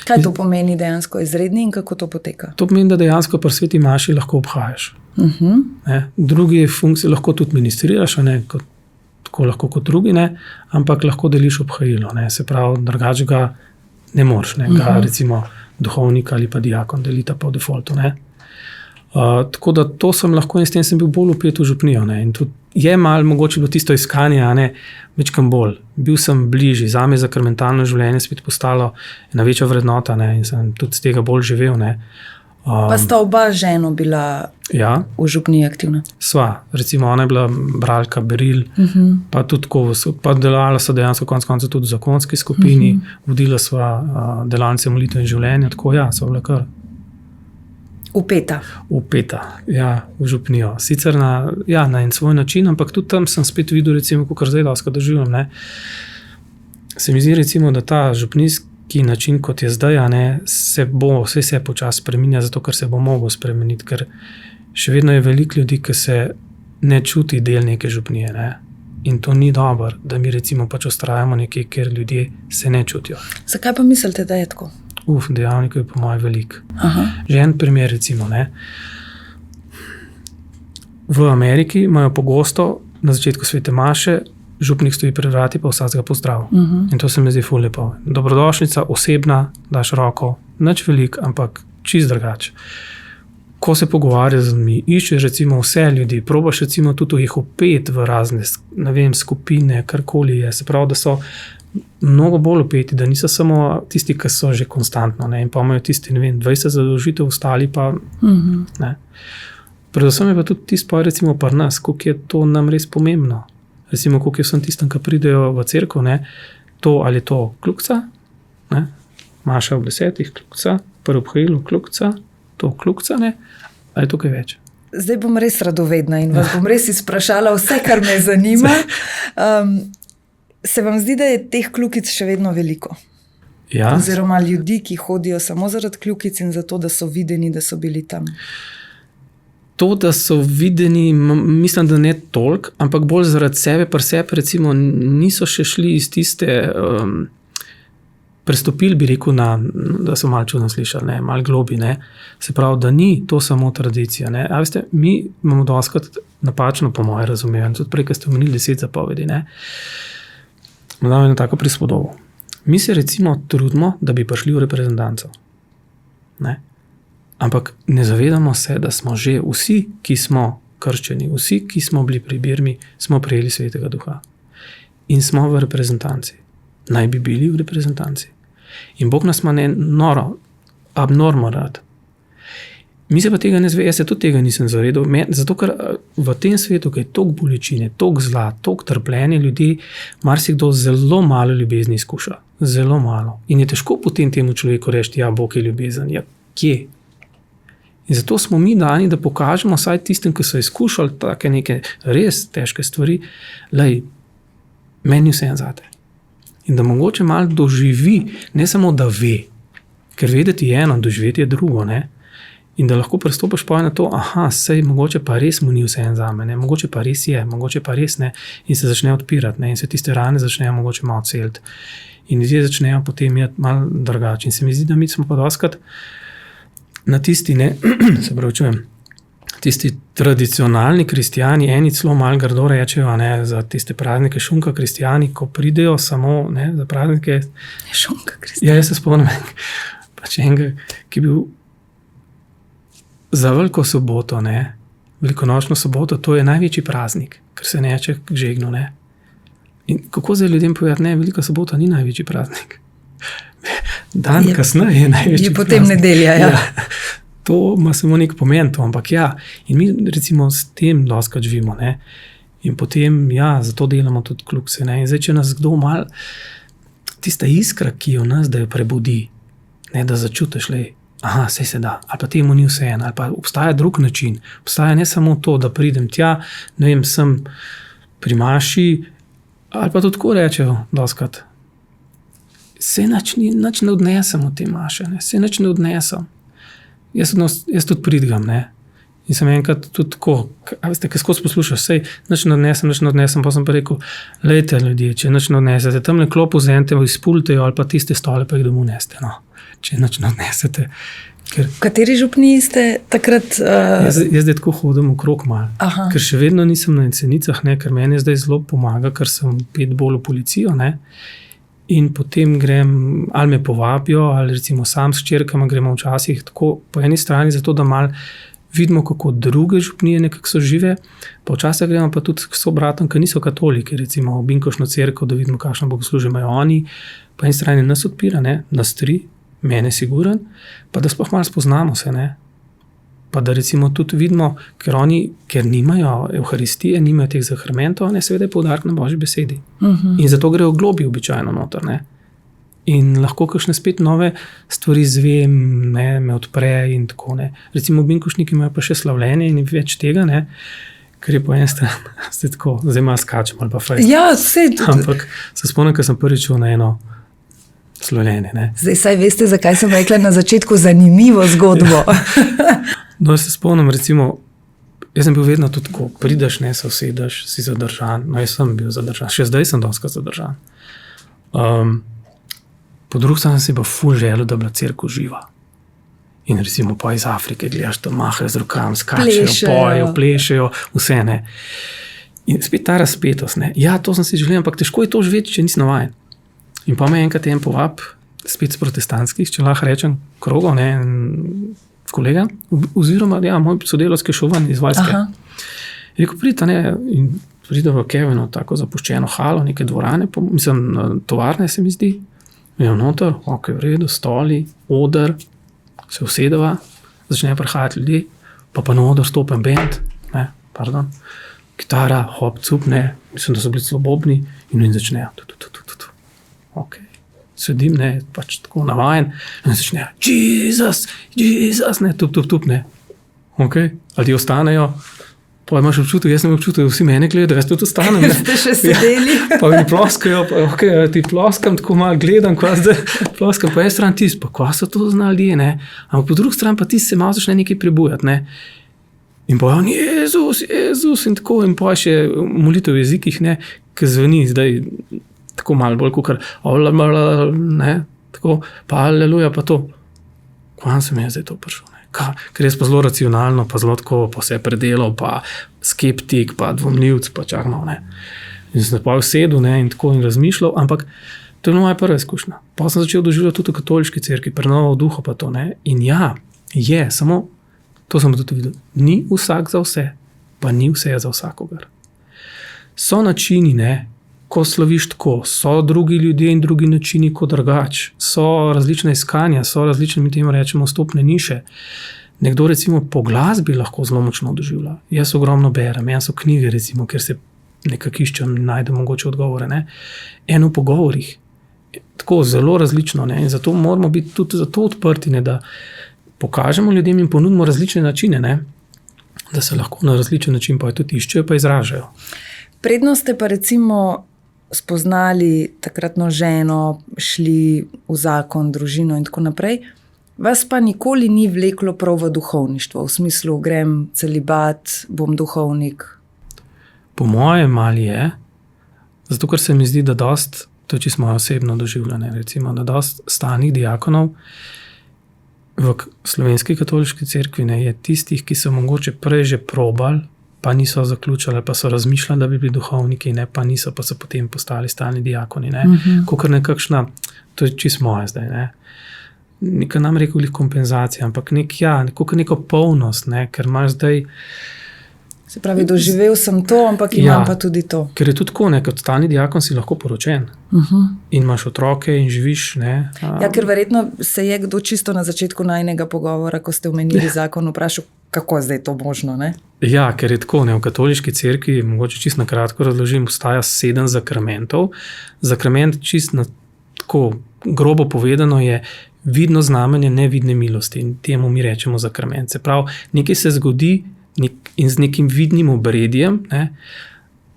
Kaj to pomeni dejansko izredni in kako to poteka? To pomeni, da dejansko pri sveti maši lahko obhajaš. Ne. Drugi funkcije lahko tudi ministriraš, ne, tako lahko kot drugi, ne, ampak lahko deliš obhajilo. Ne. Se pravi, drugače ga ne moreš, ne, ga recimo duhovnik ali pa diakon delita po defaultu. Ne. Tako da to sem lahko in s tem sem bil bolj vpet v župnijo. Ne. In tudi je malo mogoče bilo tisto iskanje, a ne, večkam bolj. Bil sem bližji, zame za mentalno življenje spet postalo ena večja vrednota, ne, in sem tudi z tega bolj živel. Ne. Pa sta oba ženo bila v župniji aktivna? Sva, recimo ona je bila bralka beril, pa tudi tako, pa delala so dejansko konec koncev tudi v zakonski skupini, vodila sva delavnice molitve in življenja, tako ja, sva bila kar. Upeta, ja, v župnijo. Sicer na en svoj način, ampak tudi tam sem spet videl, recimo, kakor zdaj doskrat doživljam, ne. Se mi zdi, recimo, da ta župnijski način, kot je zdaj, ne, se počasi spreminja, zato ker se bo mogel spremeniti, ker še vedno je veliko ljudi, ki se ne čuti del neke župnije, ne. In to ni dobro, da mi recimo pač ustrajamo nekaj, ker ljudje se ne čutijo. Zakaj pa mislite, da je tako? Dejavnikov je po moje veliko. Že en primer recimo, ne. V Ameriki imajo pogosto na začetku svete maše, župnik stoji pred vrati, pa vsakega pozdrav. In to se mi zdi ful lepo. Dobrodošlica, osebna, daš roko, nič veliko, ampak čist drugače. Ko se pogovarja z ljudmi, iščeš recimo vse ljudi, probaš recimo tudi jih vpeti v razne, ne vem, skupine, karkoli je, se pravi, da so mnogo bolj upeti, da niso samo tisti, ki so že konstantno, ne, in pa imajo tisti, ne vem, 20 zadolžitev, ostali pa, ne. Predvsem je pa tudi tisto, recimo pri nas, koliko je to nam res pomembno. Recimo, koliko je vsem tistem, ki pridejo v cerkev, ne, to ali to kljukca, ne, maša ob 10, kljukca, pri obhajilu kljukca, to kljukca, ne, ali to kaj več. Zdaj bom res radovedna in vas bom res izprašala vse, kar me zanima. Se vam zdi, da je teh kljukic še vedno veliko? Ja. Oziroma ljudi, ki hodijo samo zaradi kljukic in zato, da so videni, da so bili tam? To, da so videni, mislim, da ne toliko, ampak bolj zaradi sebe, pri sebi recimo niso še šli iz tiste, prestopili bi rekel, da so malo čudno slišali, ne, malo globi, ne. Se pravi, da ni to samo tradicija, ne. A veste, mi imamo doskrat napačno po moje razumevanje, tudi prej, ko ste omenili 10 zapovedi, ne. Dam eno tako prispodobo. Mi se recimo trudimo, da bi prišli v reprezentanco. Ne? Ampak ne zavedamo se, da smo že vsi, ki smo krščeni, vsi, ki smo bili pri birmi, smo prejeli svetega duha. In smo v reprezentanci. Naj bi bili v reprezentanci. In Bog nas ima noro, abnormno rad. Mi se pa tega ne zve, jaz se tudi tega nisem zavedal, zato ker v tem svetu, ki je toliko bolečine, toliko zla, toliko trpljenja ljudi, marsikdo zelo malo ljubezni izkuša. Zelo malo. In je težko potem temu človeku reči, ja, Bog je ljubezen. Ja, kje? In zato smo mi dani, da pokažemo vsaj tistem, ki so izkušali take neke res težke stvari, lej, meni vse zate. In da mogoče malo doživi, ne samo da ve, ker vedeti je eno, doživeti je drugo, ne? In da lahko prestopiš pa na to, sej mogoče pa res mu ni vse en zame, ne? Mogoče pa res je, mogoče pa res ne, in se začne odpirati, ne? In se tiste rane začnejo mogoče malo celiti. In ljudje začnejo potem imeti malo drugače. In se mi zdi, da mi smo pa doskrat na tisti, ne, se pravi čujem, tisti tradicionalni kristijani, eni celo malo grdo rečejo, ne, za tiste praznike šunka kristijani, ko pridejo samo, ne, za praznike. Šunka kristijani. Ja, jaz se spomnim pač enega, ki je bil za veliko soboto, ne, velikonočno soboto, to je največji praznik, ker se neče k žegnu, ne. In kako zdaj ljudem povedati, ne, velika sobota ni največji praznik. Dan kasneje je največji praznik. Je potem nedelja, ja. To ima samo nek pomen, to, ampak ja. In mi recimo s tem doskrat živimo, ne. In potem, ja, zato delamo tudi klukse, ne. In zdaj, če nas kdo mal, tista iskra, ki je v nas, da jo prebudi, ne, da začutiš, lej, aha, sej se da, ali pa temu ni vseeno, ali pa obstaja drug način. Obstaja ne samo to, da pridem tja, ne vem, sem pri maši, ali pa tudi tako rečejo doskrat. Se nič ne odnesem od te maše, ne, se nič ne odnesem. Jaz tudi pridgam, ne. In sem enkrat tudi tako, a veste, kaj skozi poslušaš, sej nič ne odnesem, pa sem pa rekel, lejte ljudje, če nič ne odnesete, tamle klopu vzemite, izpulite jo, ali pa tiste stole pa jih domov neste, no. Če nič ne odnesete. V kateri župniji ste takrat? Jaz zdaj tako hodim okrog malo, ker še vedno nisem na Jesenicah, ne, ker meni zdaj zelo pomaga, ker sem pet bolj v policijo, ne. In potem grem, ali me povabijo, ali recimo sam s hčerkama gremo včasih tako po eni strani, zato da malo vidimo, kako druge župnije nekako so žive, pa včasih gremo pa tudi s sobratom, ki niso katoliki, recimo v Binkošno cerkev, da vidimo, kakšno bogoslužje imajo oni, po eni strani nas odpira, ne, nas tri, mene siguren, pa da sploh malo spoznamo se, ne. Pa da recimo tudi vidimo, ker oni, ker nimajo evharistije, nimajo teh zakramentov, ne, seveda je poudarek na Božji besedi. In zato grejo globi običajno noter, ne. In lahko kakšne spet nove stvari zvem, ne, me odpre in tako, ne. Recimo Binkošniki imajo pa še slavljenje in več tega, ne, ker je po eni strani, zdaj tako, zdaj malo skačem ali pa fejst. Ja, vse tudi. Ampak se spomnim, ker sem prvič na eno slavljenje, ne. Zdaj saj veste, zakaj sem rekla na začetku zanimivo zgodbo. No, se spomnim, recimo, jaz sem bil vedno tudi, ko prideš, ne, se usedeš, si zadržan, no, jaz sem bil zadržan, še zdaj sem doskrat zadržan. Po drugi strani sem si pa ful želel, da bila cerkev živa. In recimo pa iz Afrike gledaš, da mahajo z rokami, skačejo, pojejo, plešejo, vse, ne. In spet ta razpetost, ne. Ja, to sem si želel, ampak težko je to živeti, če nisi navajen. In pa me enkrat en povab, spet z protestantskih, če lahko rečem, krogov, ne, kolega, oziroma, ja, moj sodelavski šovan iz Valjske. Je rekel, pridite, ne, in pride v Kevino, tako zapuščeno halo, neke dvorane, mislim, tovarne se mi zdi, in noter, ok, v redu, stoli, oder, se usedeva, začne prihajati ljudi, pa na oder stopen band, ne, pardon, kitara, hop, cup, ne, mislim, da so bili slobobni, in začnejo, ok. Sedim, ne, pač tako navajen, in začnejo, Jesus, ne, tup, ne. Ok, ali ti ostanejo, pa imaš občutek, jaz sem občutek, vsi mene gledajo, jaz tudi ostanem. Ste še sedeli? Pa mi ploskajo, pa ok, ti ploskam, tako malo gledam, kva zdaj ploskam, po eni strani tis, pa kva so to znali ljudje, ne. Ampak po drugi strani pa tis se malo začne nekaj prebujati, ne. In pa on, Jezus, in tako, in pa še molitev v jezikih, ne, ki zveni zdaj tako malo bolj kukar, ne, tako, pa aleluja, pa to. Kvam sem jaz zdaj to prišel, ne, ker jaz pa zelo racionalno, pa zelo tako, pa vse predelal, pa skeptik, pa dvomljivc, pa čakmal, ne. In sem pa sedel, ne, in tako in razmišljal, ampak to je bila moja prva izkušnja. Pa sem začel doživljati tudi v katoliški cerkvi, prenovo duha pa to, ne, in ja, je, samo, to sem tudi videl, ni vsak za vse, pa ni vse za vsakogar. So načini, ne, ko sloviš tako, so drugi ljudje in drugi načini kot drugač, so različne iskanja, so različne, mi temu rečemo, stopne niše. Nekdo recimo po glasbi lahko zelo močno doživlja. Jaz ogromno berem, so knjige recimo, ker se nekako iščem, najdem mogoče odgovore, ne. Eno v pogovorih, tako zelo različno, ne, in zato moramo biti tudi zato odprti, ne, da pokažemo ljudem in ponudimo različne načine, ne, da se lahko na različen način pa tudi iščejo, pa izražajo. Predno ste pa recimo spoznali takratno ženo, šli v zakon, družino in tako naprej, vas pa nikoli ni vleklo prav v duhovništvo, v smislu grem celibat, bom duhovnik. Po mojem mali je, zato ker se mi zdi, da dost, to je čisto moje osebno doživljanje, recimo, da dost stalnih diakonov v slovenski katoliški cerkvi je tistih, ki so mogoče prej že probali, pa niso zaključili, pa so razmišljali, da bi bili duhovniki, ne, pa niso, pa so potem postali stalni diakoni. Kakor nekakšna, to je čisto moje zdaj, ne. Nekaj nam rekel kompenzacija, ampak neko polnost, ne, ker imaš zdaj. Se pravi, doživel sem to, ampak imam pa tudi to. Ker je tudi tako, kot stalni diakon si lahko poročen in imaš otroke in živiš. Ne, ker verjetno se je kdo čisto na začetku najnega pogovora, ko ste omenili zakon, vprašal, kako je zdaj to možno, ne? Ja, ker je tako, ne, v katoliški cerkvi, mogoče čisto na kratko razložim, obstaja 7 zakramentov. Zakrament čisto tako grobo povedano je vidno znamenje nevidne milosti in temu mi rečemo zakrament. Se pravi, nekaj se zgodi in z nekim vidnim obredjem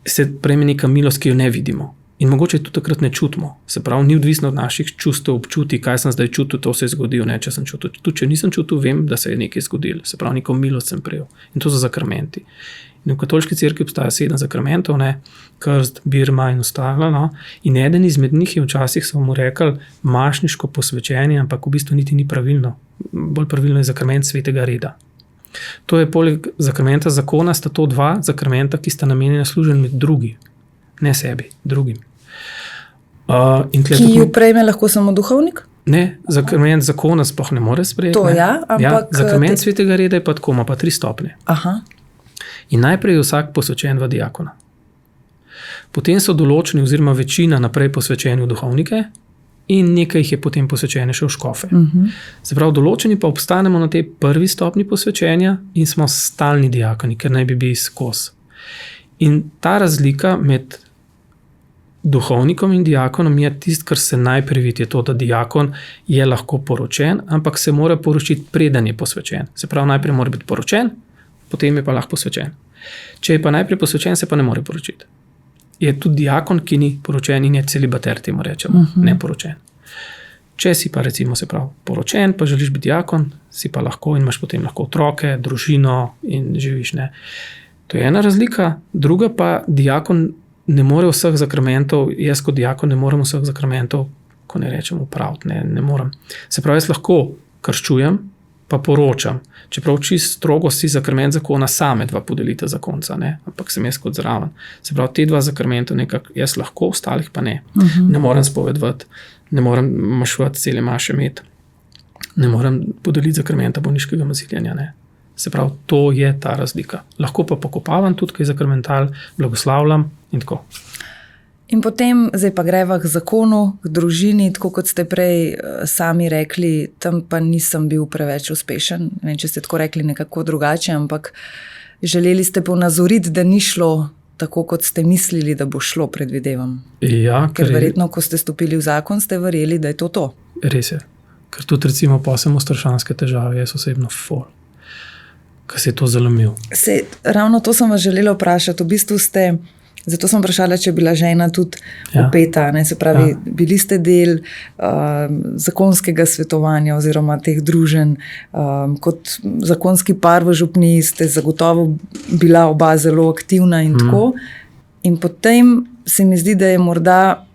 se prejme neka milost, ki jo ne vidimo. In mogoče tudi takrat ne čutimo. Se pravi, ni odvisno od naših čustev, občuti, kaj sem zdaj čutil, to se je zgodilo, ne, če sem čutil. Tudi če nisem čutil, vem, da se je nekaj zgodilo. Se pravi, neko milost sem prejel. In to so zakramenti. In v katoliški cerkvi obstaja 7 zakramentov, krst, birma in ostalo. No. In eden izmed njih je včasih, so mu rekli, mašniško posvečenje, ampak v bistvu niti ni pravilno. Bolj pravilno je zakrament svetega reda. To je poleg zakramenta zakona, sta to 2 zakramenta, ki sta namenjena služenju drugi, ne sebi, drugim. Ki jo prejme lahko samo duhovnik? Ne, zakrament zakona sploh ne more sprejeti. To ampak... Zakrament svetega reda je pa tako, ima pa 3 stopnje. Aha. In najprej je vsak posvečen v diakona. Potem so določeni oziroma večina naprej posvečeni v duhovnike in nekaj jih je potem posvečene še v škofe. Se pravi, določeni pa obstanemo na tej prvi stopni posvečenja in smo stalni diakoni, ker naj bi bili skozi. In ta razlika med duhovnikom in diakonom je tisto, kar se najprej vidi, je to, da diakon je lahko poročen, ampak se mora poročiti, preden je posvečen. Se pravi, najprej mora biti poročen, potem je pa lahko posvečen. Če je pa najprej posvečen, se pa ne more poročiti. Je tudi diakon, ki ni poročen in je celibater, temu rečemo, neporočen. Če si pa recimo se pravi poročen, pa želiš biti diakon, si pa lahko in imaš potem lahko otroke, družino in živiš. Ne. To je ena razlika, druga pa diakon ne more vseh zakramentov, jaz kot diakon ne morem vseh zakramentov, ko ne rečem upraviti, ne morem. Se pravi, jaz lahko krščujem, pa poročam. Čeprav čisto strogo si zakrament zakona same 2 podelite zakonca, ne? Ampak sem jaz kot zraven. Se pravi, te 2 zakramenta nekako jaz lahko, ostalih pa ne. Ne morem spovedovati, ne morem mašovati cele maše imeti, ne morem podeliti zakramenta bolniškega maziljenja, ne. Se pravi, to je ta razlika. Lahko pa pokopavam tudi, kaj zakramental, blagoslavljam in tako. In potem, zdaj pa greva k zakonu, k družini, tako kot ste prej sami rekli, tam pa nisem bil preveč uspešen. Ne vem, če ste tako rekli nekako drugače, ampak želeli ste ponazoriti, da ni šlo tako, kot ste mislili, da bo šlo, predvidevam. Ja, ker verjetno, ko ste stopili v zakon, ste verjeli, da je to. Res je. Ker tudi recimo posebno strašanske težave, jaz osebno fol. Ker se je to zalomil. Ravno to sem vas želela vprašati. V bistvu ste... Zato sem vprašala, če je bila žena tudi vpeta. Se pravi, bili ste del zakonskega svetovanja oziroma teh druženj. Kot zakonski par v župniji ste zagotovo bila oba zelo aktivna in tako. In potem se mi zdi, da je morda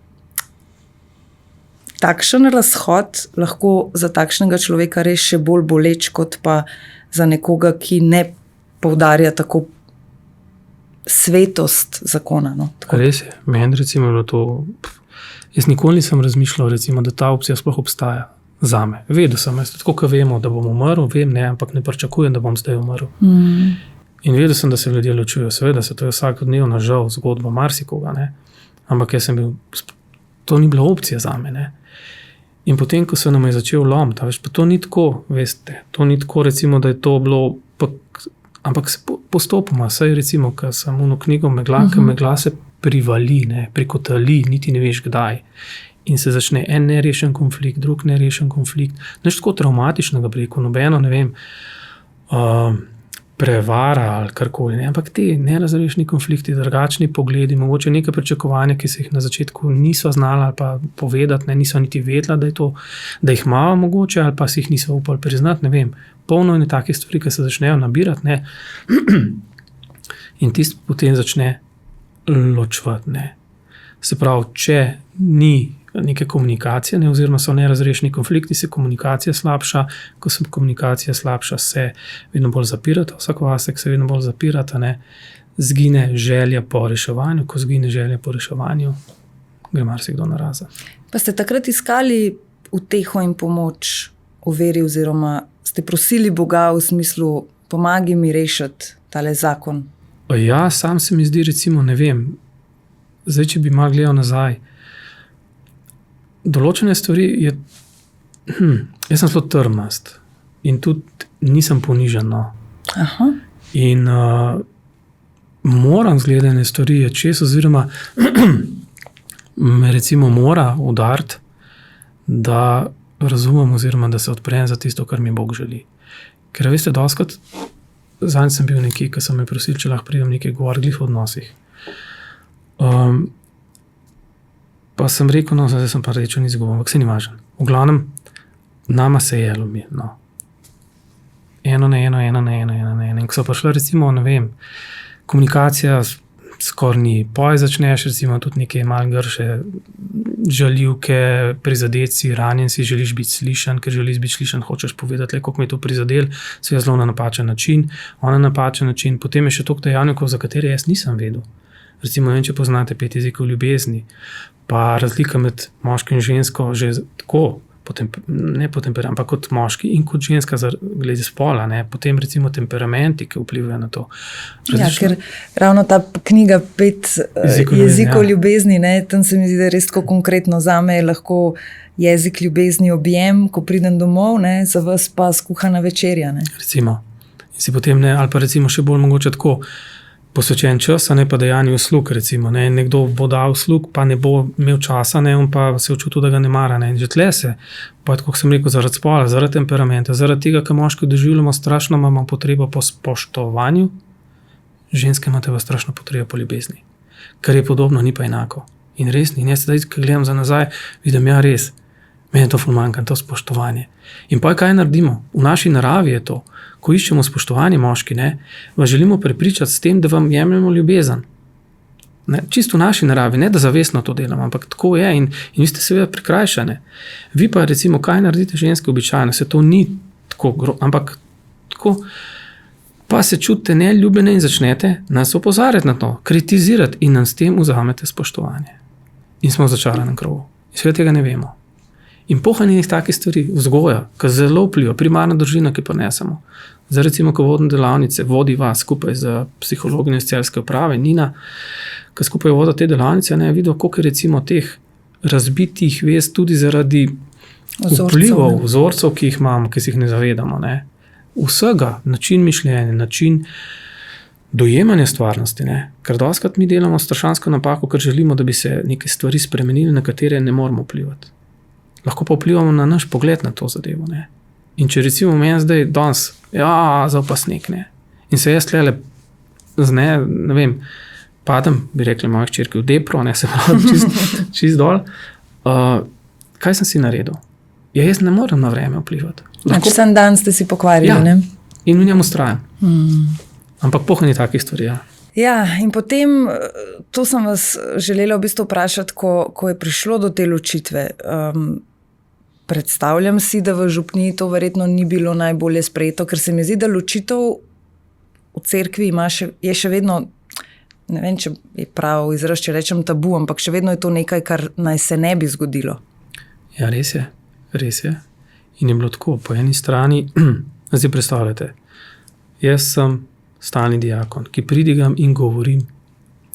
takšen razhod lahko za takšnega človeka res še bolj boleč, kot pa za nekoga, ki ne poudarja tako svetost zakona. No? Res je. Meni recimo je to... Jaz nikoli nisem razmišljal, recimo, da ta opcija sploh obstaja zame. Vedel sem, tako kot vemo, da bom umrl, vem, ne, ampak ne pričakujem, da bom zdaj umrl. In vedel sem, da se ljudje ločujejo. Seveda se to je vsakodnevna žal zgodba marsikoga, ne. Ampak jaz sem bil... To ni bila opcija zame, ne. In potem, ko se nam je začel lomiti, pa to ni tako, veste, to ni tako, recimo, da je to bilo... Ampak se postopoma, saj recimo, ko sem uno knjigo megla se privali, prikotali, niti ne veš kdaj. In se začne en nerešen konflikt, drug nerešen konflikt. Nešto tako traumatičnega preko, nobeno, ne vem, prevara ali karkoli. Ampak te nerazrešeni konflikti, drugačni pogledi, mogoče neke pričakovanja, ki se jih na začetku niso znala ali pa povedati, niso niti vedela, da je to, da jih imajo mogoče ali pa si jih niso upali priznati, ne vem. Polno je takih stvari, ki se začnejo nabirati, ne. In tisto potem začne ločvati, ne. Se pravi, če ni neke komunikacije, ne, oziroma so nerazrešeni konflikti, se komunikacija slabša, ko se komunikacija slabša, se vedno bolj zapirata, vsak vasek se vedno bolj zapirata, ne, zgine želja po reševanju, ko zgine želja po reševanju, gre marsikdo narazen. Pa ste takrat iskali uteho in pomoč v veri, oziroma ste prosili Boga v smislu, pomagi mi rešiti tale zakon? Ja, sam se mi zdi, recimo, ne vem, zdaj, če bi malo gledal nazaj, določene stvari je, jaz sem zelo trmast in tudi nisem ponižen, no. Aha. In moram zgledane stvari je čez, oziroma me recimo mora udariti, da razumem oziroma da se odprem za tisto, kar mi Bog želi. Ker veste, doskrat zanj sem bil nekaj, ko so me prosili, če lahko pridem nekaj govor glih v odnosih. Pa sem rekel, no, zdaj sem pa rečel, ni zgovor, ampak se ni važen. V glavnem, nama se je ljubi, no. Eno na eno. In ko so prišla, recimo, ne vem, komunikacija skoraj ni. Poj začneš, recimo, tudi neke malo grše žaljivke, prizadeci, ranjen si, želiš biti slišan, ker želiš biti slišan, hočeš povedati, kako me je to prizadel, se je zelo na napačen način, on na napačen način, potem je še toliko dejavnikov, za katere jaz nisem vedel. Recimo, če poznate 5 jezikov ljubezni, pa razlika med moškim in žensko že tako, ne po temperamentu, ampak kot moški in kot ženska glede spola, ne, potem recimo temperamenti, ki vplivajo na to. Ja, ker ravno ta knjiga 5 jezikov ljubezni, ne, tam se mi zdi, da je res tako konkretno, zame je lahko jezik ljubezni objem, ko pridem domov, ne, za vas pa skuhana večerja. Ne. Recimo, in si potem ne, ali pa recimo še bolj mogoče tako, posvečen čas, a ne pa dejanje uslug, recimo, ne, nekdo bo dal uslug, pa ne bo imel časa, ne, on pa se učutil, da ga ne mara, ne, in že tle se, pa tako sem rekel, zaradi spola, zaradi temperamenta, zaradi tega, ker moški doživljamo, strašno imamo potrebo po spoštovanju, ženske imate pa strašno potrebo po ljubezni, kar je podobno, ni pa enako. In res ni, in jaz sedaj, ko gledam za nazaj, vidim, ja, res, meni to ful manjka, to spoštovanje. In pa kaj naredimo? V naši naravi je to, ko iščemo spoštovanje moški, ne, vas želimo prepričati s tem, da vam jemljemo ljubezen. Ne, čisto v naši naravi, ne da zavestno to delamo, ampak tako je in vi ste seveda prikrajšane. Vi pa recimo, kaj naredite ženske običajno, se to ni tako, ampak tako, pa se čutite neljubljene in začnete nas opozarjati na to, kritizirati in nam s tem vzamete spoštovanje. In smo v začaranem krogu. In seveda tega ne vemo. In pohanje takih stvari, vzgoja, ki zelo vpliva, primarna družina, ki ponesemo. Zdaj recimo, ko vodim delavnice, vodi vas skupaj z psihologinjo iz Celjske uprave, Nina, ki skupaj voda te delavnice, ne videl, koliko je recimo teh razbitih vez tudi zaradi vplivov, vzorcev, ki jih imamo, ki si jih ne zavedamo. Ne. Vsega, način mišljenja, način dojemanja stvarnosti, ne. Ker dostakrat mi delamo strašansko napako, ker želimo, da bi se neke stvari spremenili, na katere ne moramo vplivati. Lahko pa vplivamo na naš pogled na to zadevo. Ne. In če recimo meni zdaj danes, zdaj pa sneg, ne. In se jaz tlele, ne vem, padem, bi rekli mojih čerki v depro, ne, se pravi čist dol. Kaj sem si naredil? Ja, jaz ne morem na vreme vplivati. Lahko sem dan ste si pokvarili, ja, ne? In v njem ustrajam. Ampak pohanje takih stvari, ja. Ja, in potem, to sem vas želela v bistvu vprašati, ko je prišlo do te ločitve. Predstavljam si, da v župniji to verjetno ni bilo najbolje sprejeto, ker se mi zdi, da ločitev v cerkvi je še vedno, ne vem, če je prav izraz, če rečem tabu, ampak še vedno je to nekaj, kar naj se ne bi zgodilo. Ja, res je. In je bilo tako, po eni strani, zdaj predstavljate, jaz sem stalni diakon, ki pridigam in govorim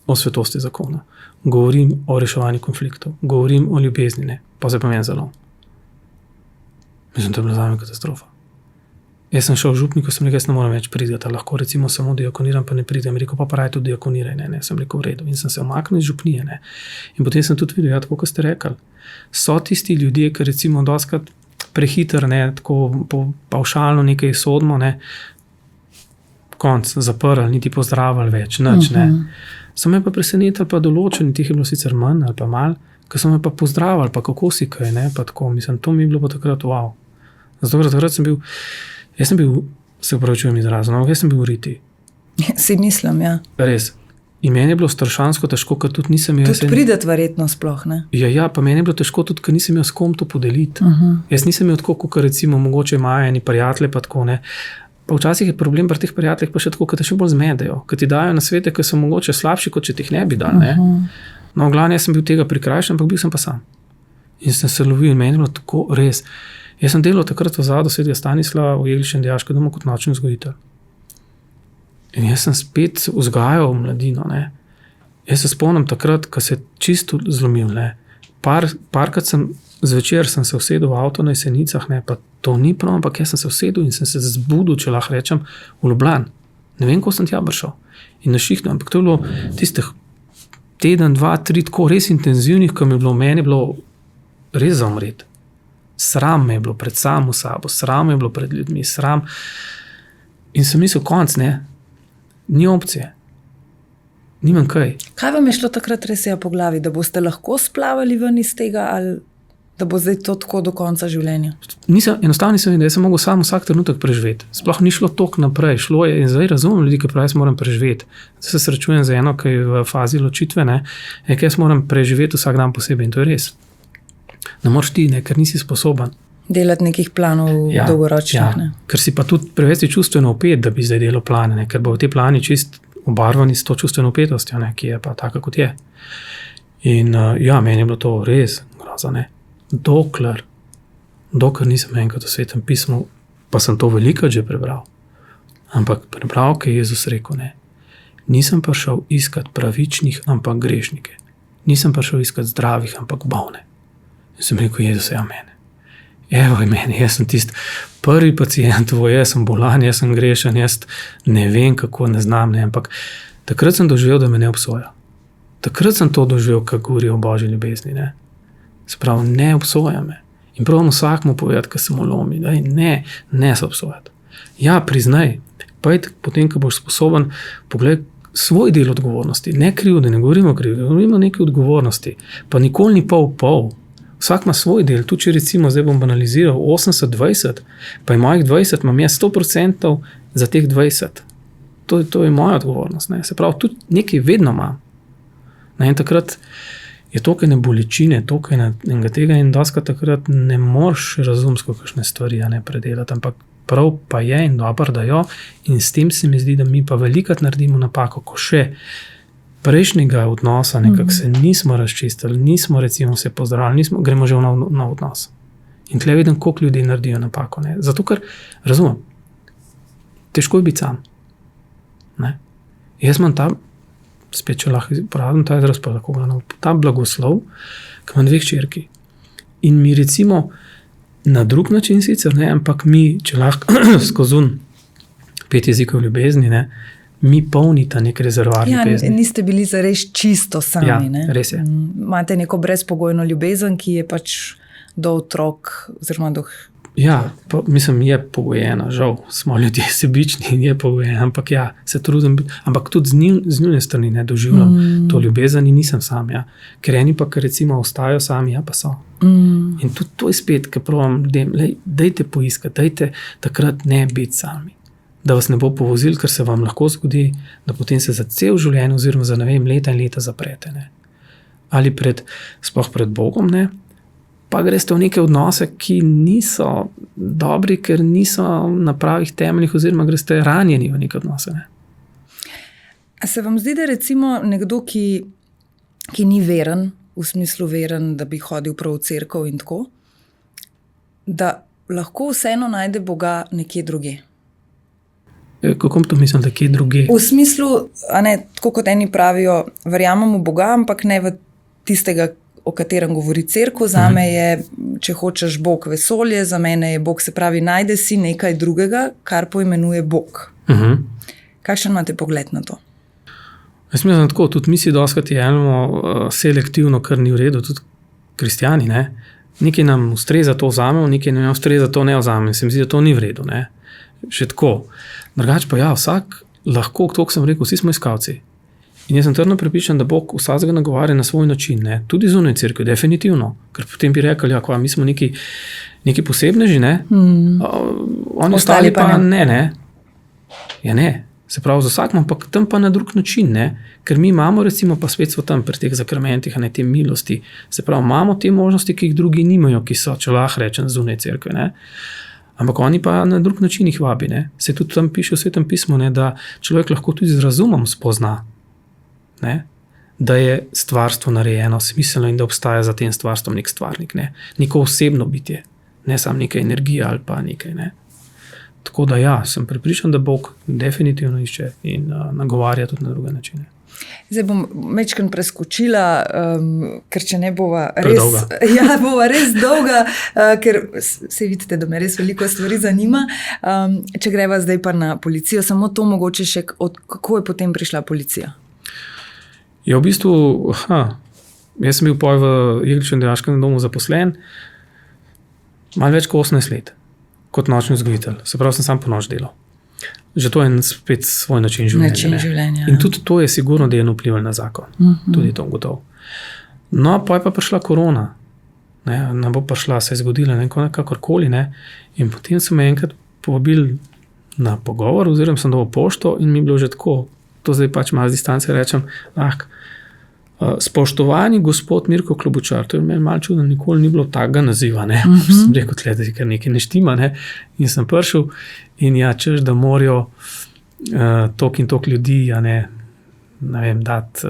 o svetosti zakona, govorim o reševanju konfliktov, govorim o ljubezni, ne, pa se pa meni zelo. Mislim, to je bila zame katastrofa. Jaz sem šel v župnik, ko sem rekel, jaz ne moram več pridigati, lahko recimo samo diakoniram, pa ne pridem, rekel pa pravi tudi diakoniraj, ne, sem rekel v redu in sem se omaknil iz župnije, ne. In potem sem tudi videl, tako, kot ste rekli, so tisti ljudje, ki recimo doskrat prehiter, ne, tako pavšalno nekaj sodimo, ne, konc, zaprli, niti pozdravili več, nič, ne. So me pa presenetili, pa določeni, tih je bilo sicer manj ali pa malo, ko so me pa pozdravili, pa kako si kaj, ne, pa tako, mislim, to mi je bilo pa takrat wow. Zato, takrat sem bil, se upravičujem izrazno, jaz sem bil v riti. Si mislim, ja. Res. In meni je bilo strašansko težko, ker tudi nisem imel... Tudi prideti verjetno sploh, ne? Ja, pa meni je bilo težko tudi, ker nisem imel s kom to podeliti. Jaz nisem imel tako, kot recimo mogoče imajo eni prijatelji, pa tako, ne. Pa včasih je problem pri teh prijateljih pa še tako, ker te še bolj zmedejo, ker ti dajo na svete, ki so mogoče slabši, kot če ti jih ne bi dal, ne. No, v glavnem, jaz sem bil tega prikrajšan, ampak bil sem pa sam. In sem se lovil in meni je bilo tako res. Jaz sem delal takrat v Zavodu Svetega Stanislava v Jegličnem dijaškem domu kot nočni vzgojitelj. In jaz sem spet vzgajal mladino, ne. Jaz se spomnim takrat, ko se je čisto zlomil, ne. Parkrat zvečer sem se usedel v avto na Jesenicah, ne, pa to ni prav, ampak jaz sem se usedel in sem se zbudil, če lahko rečem, v Ljubljani. Ne vem, ko sem tja prišel. In našihnil, ampak to je bilo tistih teden, 2, 3, tako res intenzivnih, ko mi je bilo meni res za umreti. Sram me je bilo pred samo sabo, sram me je bilo pred ljudmi, sram. In sem mislil, konc, ne, ni opcije. Nimam kaj. Kaj vam je šlo takrat res po glavi, da boste lahko splavali ven iz tega ali da bo zdaj to tako do konca življenja? Enostavno nisem vedel, da sem mogel samo vsak trenutek preživeti. Sploh ni šlo toliko naprej, šlo je in zdaj razumem ljudi, ki pravi, jaz moram preživeti. Zdaj se srečujem za eno, ki je v fazi ločitve, ne, jaz moram preživeti vsak dan posebej in to je res. Ne moreš ti, ne, ker nisi sposoben. Delati nekih planov dolgoročnih, ne. Ker si pa tudi preveč čustveno upet, da bi zdaj delal plane, ne, ker bo te plani čist obarvani s to čustveno upetostjo, ne, ki je pa taka, kot je. In meni je bilo to res groza, ne. Dokler nisem enkrat v Svetem pismu, pa sem to veliko že prebral. Ampak prebral, kaj je Jezus rekel, ne. Nisem prišel iskat pravičnih, ampak grešnike. Nisem prišel iskat zdravih, ampak bolne. In sem rekel, Jezus, mene. Evo je meni, jaz sem tisti prvi pacient tvoj, jaz sem bolan, jaz sem grešen, jaz ne vem kako, ne znam, ne, ampak takrat sem doživel, da me ne obsoja. Takrat sem to doživel, kako govori o Božji ljubezni, ne. Se pravi, ne obsoja me. In pravim vsakmu povedati, ko se mu lomi, da ne se obsojati. Ja, priznaj, pojdi potem, ko boš sposoben, pogled svoj del odgovornosti, ne krivde, ne govorimo krivde, govorimo neke odgovornosti, pa nikoli ni pol. Vsak ima svoj del, tudi če recimo, zdaj bom banaliziral, 80-20, pa je mojih 20, imam jaz 100% za teh 20. To je moja odgovornost, ne. Se pravi, tudi nekaj vedno imam. Ne, in takrat je toliko ene bolečine, toliko enega tega in doskrat takrat ne moreš razumsko kakšne stvari ne predelati, ampak prav pa je in dobro, da jo in s tem se mi zdi, da mi pa velikrat naredimo napako, ko še prejšnjega odnosa nekako se nismo razčistili, nismo recimo se pozdravili, gremo že v nov odnos. In tle vidim, koliko ljudi naredijo napako, ne. Zato, ker razumem, težko je biti sam. Ne. Jaz imam spet, če lahko uporabim ta izraz, pa lahko ta blagoslov, ki imam 2 hčerki. In mi recimo na drug način sicer, ne, ampak mi, če lahko skozi 5 jezikov ljubezni, ne, mi polnita nek rezervoar ljubezni. Ja, niste bili zares čisto sami, ne. Ja, res je. Imate neko brezpogojno ljubezen, ki je pač do otrok, oziroma do... Ja, pa, mislim, je pogojena, žal, smo ljudje sebični in je pogojena, ampak ja, se trudim, ampak tudi z njune strani ne doživljam to ljubezen in nisem sam, ja. Ker eni pa, ker recimo ostajajo sami, ja pa so. In tudi to je spet, ker pravim ljudem, dajte poiskati, dajte takrat ne biti sami. Da vas ne bo povozil, ker se vam lahko zgodi, da potem se za cel življenje oziroma za, ne vem, leta in leta zaprete, ne. Ali sploh pred Bogom, ne. Pa greste v neke odnose, ki niso dobri, ker niso na pravih temeljih oziroma greste ranjeni v neke odnose. Ne? A se vam zdi, da recimo nekdo, ki ni veren, v smislu veren, da bi hodil prav v cerkev in tako, da lahko vseeno najde Boga nekje druge? Kako to mislim, da kje druge? V smislu, tako kot eni pravijo, verjamem v Boga, ampak ne v tistega, o katerem govori cerkev. Zame je, če hočeš, Bog vesolje, za mene je Bog, se pravi, najde si nekaj drugega, kar poimenuje Bog. Kakšen imate pogled na to? Jaz mislim tako, tudi mi si doskrat jemljamo selektivno, kar ni v redu, tudi kristjani, ne. Nekaj nam ustreza, to vzamemo, nekaj nam ustreza, to ne vzamemo. Se mi zdi, da to ni v redu, ne. Še tako. Drugače pa ja, vsak lahko, to, ko sem rekel, vsi smo iskalci. In jaz sem trdno prepričan, da Bog vsakega nagovarja na svoj način, ne? Tudi zunaj cerkve, definitivno. Ker potem bi rekli, mi smo neki posebneži, ne? Oni ostali pa ne. Ja ne, Se pravi, z vsakim, ampak tam pa na drug način, ne? Ker mi imamo, recimo, pa spet smo tam pri teh zakramentih, ne, te milosti. Se pravi, imamo te možnosti, ki jih drugi nimajo, ki so, če lahko rečem, zunaj cerkve, ne? Ampak oni pa na drug način jih vabi, ne? Se tudi tam piše v Svetem pismu, ne, da človek lahko tudi z razumom spozna, ne? Da je stvarstvo narejeno smiselno in da obstaja za tem stvarstvom nek stvarnik, ne? Neko osebno bitje, ne samo neka energija ali pa nekaj, ne? Tako da ja, sem prepričan, da Bog definitivno išče in nagovarja tudi na druge načine. Zdaj bom mečkrat preskočila, ker če ne bova res dolga, ker se vidite, da me res veliko stvari zanima. Če greva zdaj pa na policijo, samo to mogoče še, kako je potem prišla policija? Ja, v bistvu, jaz sem bil v Jegličevem dijaškem domu zaposlen malo več kot 18 let. Kot nočni vzgojitelj. Se pravi, sem sam po noč delal. Že to je spet svoj način življenja. In tudi to je sigurno delno vplivalo na zakon. Tudi to gotovo. No, pa je pa prišla korona. Ne bo prišla, se je zgodila kakorkoli. Ne? In potem so me enkrat povabili na pogovor, oziroma sem dobil pošto in mi je bilo že tako, to zdaj pač malo z distance rečem, spoštovani gospod Mirko Klobučar, to je meni malo čudno, nikoli ni bilo takega naziva, ne. Sem rekel, tle, ker nekaj ne štima, ne. In sem prišel in ja, češ, da morajo toliko in toliko ljudi, ne vem, dati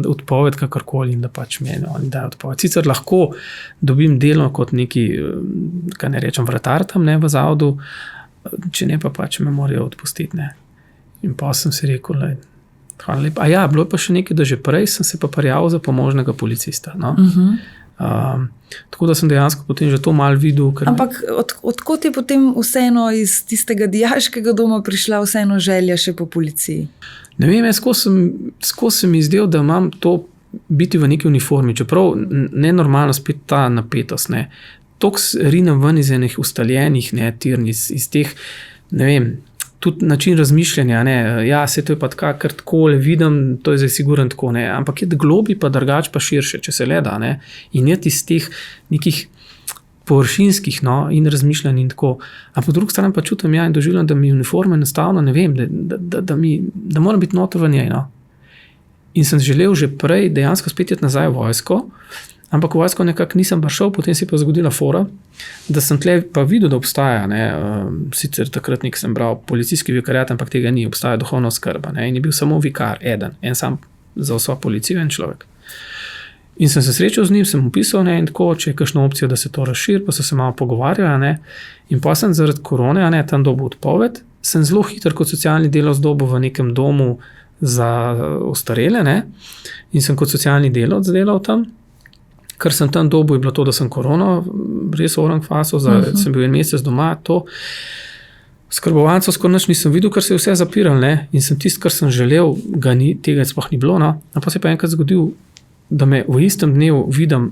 odpoved kakorkoli in da pač meni oni dajo odpoved. Sicer lahko dobim delno kot neki, kaj ne rečem, vratar tam, ne, v zavodu, če ne pa pač me morajo odpustiti, ne. In pa sem si rekel, hvala lepa. A ja, bilo je pa še nekaj, da že prej sem se pa prijavil za pomožnega policista. No? Tako da sem dejansko potem že to malo videl. Ampak odkot je potem vseeno iz tistega dijaškega doma prišla vseeno želja še po policiji? Ne vem, skozi sem izdel, da imam to biti v neki uniformi, čeprav nenormalno spet ta napetost. Ne? Toliko rinem ven iz enih ustaljenih tirnic, iz teh, ne vem, tudi način razmišljanja, ne, ja, se to je pa kar takole vidim, to je zdaj sigurno tako, ne, ampak je globi pa drugače pa širše, če se le da, ne, in je iz teh nekih površinskih, no, in razmišljanj in tako, a po drugi strani pa čutim, ja, in doživljam, da mi uniforma enostavno, ne vem, da moram biti noter v njej, no. In sem želel že prej dejansko spet iti nazaj v vojsko, ampak v vojsko nekako nisem pa šel, potem se je pa zgodila fora, da sem tle pa videl, da obstaja, ne, sicer takrat nek sem bral policijski vikariat, ampak tega ni, obstaja duhovna oskrba, ne, in je bil samo vikar, en sam za vso policijo, en človek. In sem se srečal z njim, sem upisal, ne, in tako, če je kakšna opcija, da se to razširi, pa so se malo pogovarjali, ne, in pa sem zaradi korone, ne, tam dobil odpoved, sem zelo hitro kot socialni delavec dobil v nekem domu za ostarele, ne, in sem kot socialni delavec delal tam. Kar sem tam dobil, je bilo to, da sem korono res orang faso, sem bil en mesec doma, to skrbovancev skoraj nič nisem videl, ker se je vse zapiral, ne, in sem tisto, kar sem želel, tega sploh ni bilo, no, a pa se pa enkrat zgodil, da me v istem dnevu vidim,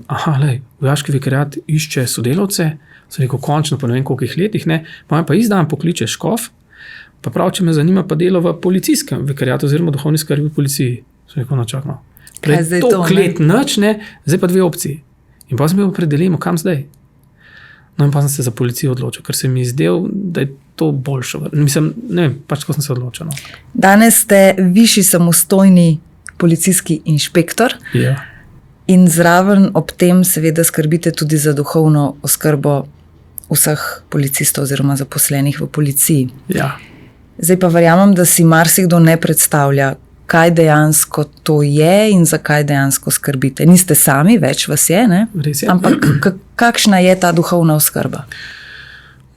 vojaški vikariat išče sodelavce, sem rekel, končno po ne vem kolikih letih, ne, pa me pa izdan pokliče škof, pa prav, če me zanima pa delo v policijskem vikariatu oziroma duhovni skrbi v policiji, sem rekel, no, čakno. Toliko let nič, ne, zdaj pa dve opciji. In pa sem bil pred dilemo, kam zdaj? No in pa sem se za policijo odločil, ker se mi zdel, da je to boljše. Mislim, ne vem, pač ko sem se odločil. No. Danes ste višji samostojni policijski inšpektor. Ja. In zraven ob tem seveda skrbite tudi za duhovno oskrbo vseh policistov oziroma zaposlenih v policiji. Ja. Zdaj pa verjamem, da si marsikdo ne predstavlja, kaj dejansko to je in zakaj dejansko skrbite. Niste sami, več vas je, ne? Res je. Ampak kakšna je ta duhovna oskrba?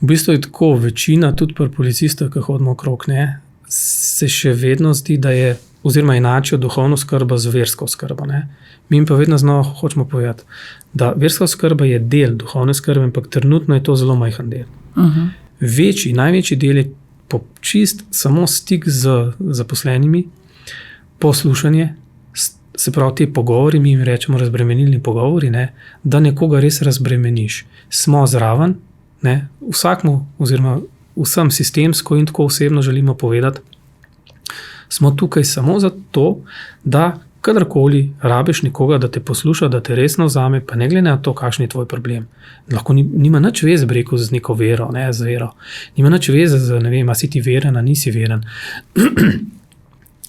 V bistvu je tako, večina tudi pri policistov, ki hodimo okrog, ne, se še vedno zdi, da je, oziroma enačijo duhovno oskrbo z versko oskrbo. Ne. Mi pa vedno znova hočemo povedati, da verska oskrba je del duhovne oskrbe, ampak trenutno je to zelo majhen del. Največji del je čist samo stik z zaposlenimi, poslušanje, se pravi te pogovori, mi jim rečemo razbremenilni pogovori, ne, da nekoga res razbremeniš. Smo zraven, ne, vsakmu oziroma vsem sistemsko in tako osebno želimo povedati, smo tukaj samo zato, da kadarkoli rabiš nekoga, da te posluša, da te resno vzame, pa ne glede na to, kakšen je tvoj problem. Lahko nima nič veze, bi rekel, z neko vero, ne, z vero. Nima nič veze z, ne vem, a si ti veren, a nisi veren.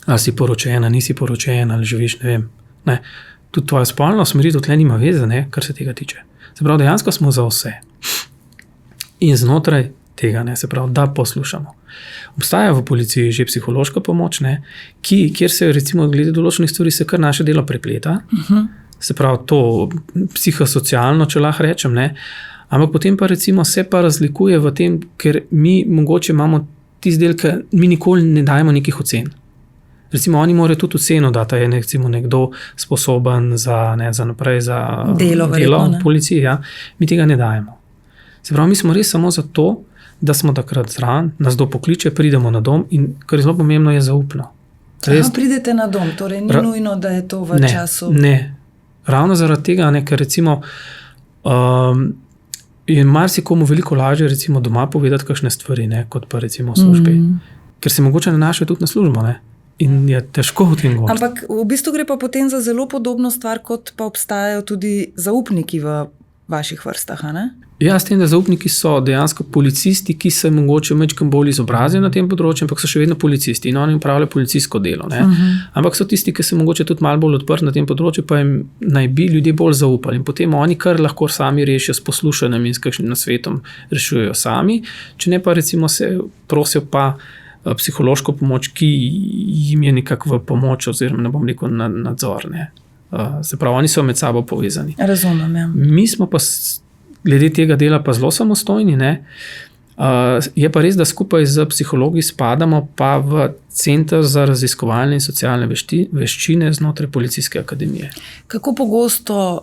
Ali si poročen, a nisi poročen, ali živiš, ne vem. Ne. Tudi tvoja spolna usmeritev tle nima veze, ne, kar se tega tiče. Se pravi, dejansko smo za vse. In znotraj tega, ne, se pravi, da poslušamo. Obstaja v policiji že psihološka pomoč, ne, kjer se recimo glede določenih stvari se kar naše delo prepleta. Se pravi, to psihosocialno, če lahko rečem, ne, ampak potem pa recimo se pa razlikuje v tem, ker mi mogoče imamo tisti del, ker mi nikoli ne dajemo nekih ocen. Recimo oni morajo tudi oceno dati, da je recimo nekdo sposoben za naprej za delo v policiji. Ja. Mi tega ne dajemo. Se pravi, mi smo res samo zato, da smo takrat zraven, nas kdo pokliče, pridemo na dom in kar je zelo pomembno, je zaupno. Pridete na dom, torej ni nujno, da je to v času. Ne, ravno zaradi tega, ne, ker recimo je marsikomu veliko lažje recimo doma povedati kakšne stvari, ne, kot pa recimo v službi. Ker se mogoče nanaša tudi na službo, ne. In je težko v tem govoriti. Ampak v bistvu gre pa potem za zelo podobno stvar, kot pa obstajajo tudi zaupniki v vaših vrstah, a ne? Ja, s tem, da zaupniki so dejansko policisti, ki se mogoče majčkeno bolj izobrazijo na tem področju, ampak so še vedno policisti in oni upravljajo policijsko delo. Ne? Ampak so tisti, ki se mogoče tudi malo bolj odprti na tem področju, pa jim naj bi ljudje bolj zaupali. In potem oni kar lahko sami rešijo s poslušanjem in s kakšnim nasvetom rešujejo sami. Če ne pa recimo se prosijo pa psihološko pomoč, ki jim je nekako v pomoč oziroma ne bom rekel nadzor. Ne? Se pravi, oni so med sabo povezani. Razumem, ja. Mi smo pa glede tega dela pa zelo samostojni. Ne? Je pa res, da skupaj z psihologi spadamo pa v Center za raziskovalne in socialne veščine znotraj Policijske akademije. Kako pogosto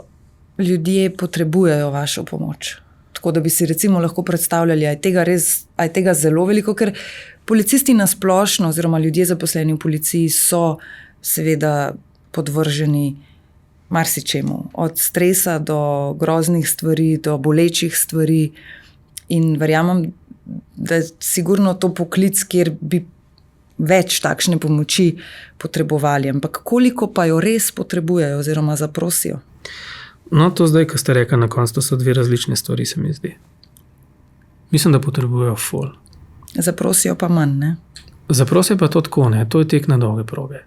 ljudje potrebujejo vašo pomoč? Tako da bi si recimo lahko predstavljali, a je tega zelo veliko, ker policisti na splošno oziroma ljudje zaposleni v policiji so seveda podvrženi marsičemu. Od stresa do groznih stvari, do bolečih stvari in verjamem, da je sigurno to poklic, kjer bi več takšne pomoči potrebovali. Ampak koliko pa jo res potrebujejo oziroma zaprosijo? No, to zdaj, ko ste rekli na koncu, to so dve različne stvari, se mi zdi. Mislim, da potrebujejo ful. Zaprosijo pa manj, ne? Zaprosijo pa to tako, ne? To je tek na dolge proge.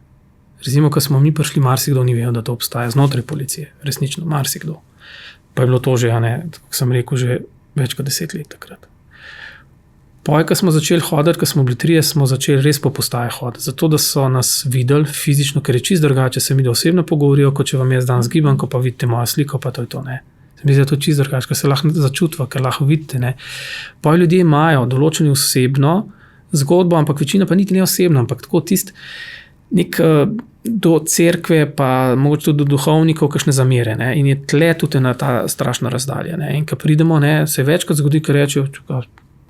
Recimo, ko smo mi prišli, marsikdo ni vedel, da to obstaja znotraj policije. Resnično, marsikdo. Pa je bilo to že, kako sem rekel, že več kot 10 let takrat. Poj, ko smo začeli hoditi, ko smo bili 3, smo začeli res po postaji hoditi. Zato, da so nas videli fizično, ker je čist drugače, se mi da osebno pogovorijo, kot če vam jaz dan zgibam, ko pa vidite mojo sliko, pa to je to, ne. Se mi zdi, da to čist drugače, ker se lahko začutva, ker lahko vidite, ne. Poj, ljudje imajo določeni osebno zgodbo, ampak večina pa niti ne osebno, ampak tako tist nek do cerkve, pa mogoče tudi do duhovnikov, kakšne zamere, ne. In je tle tudi ena ta strašna razdalja, ne. In ko pridemo, ne, se večkrat zgodi, ker rečejo,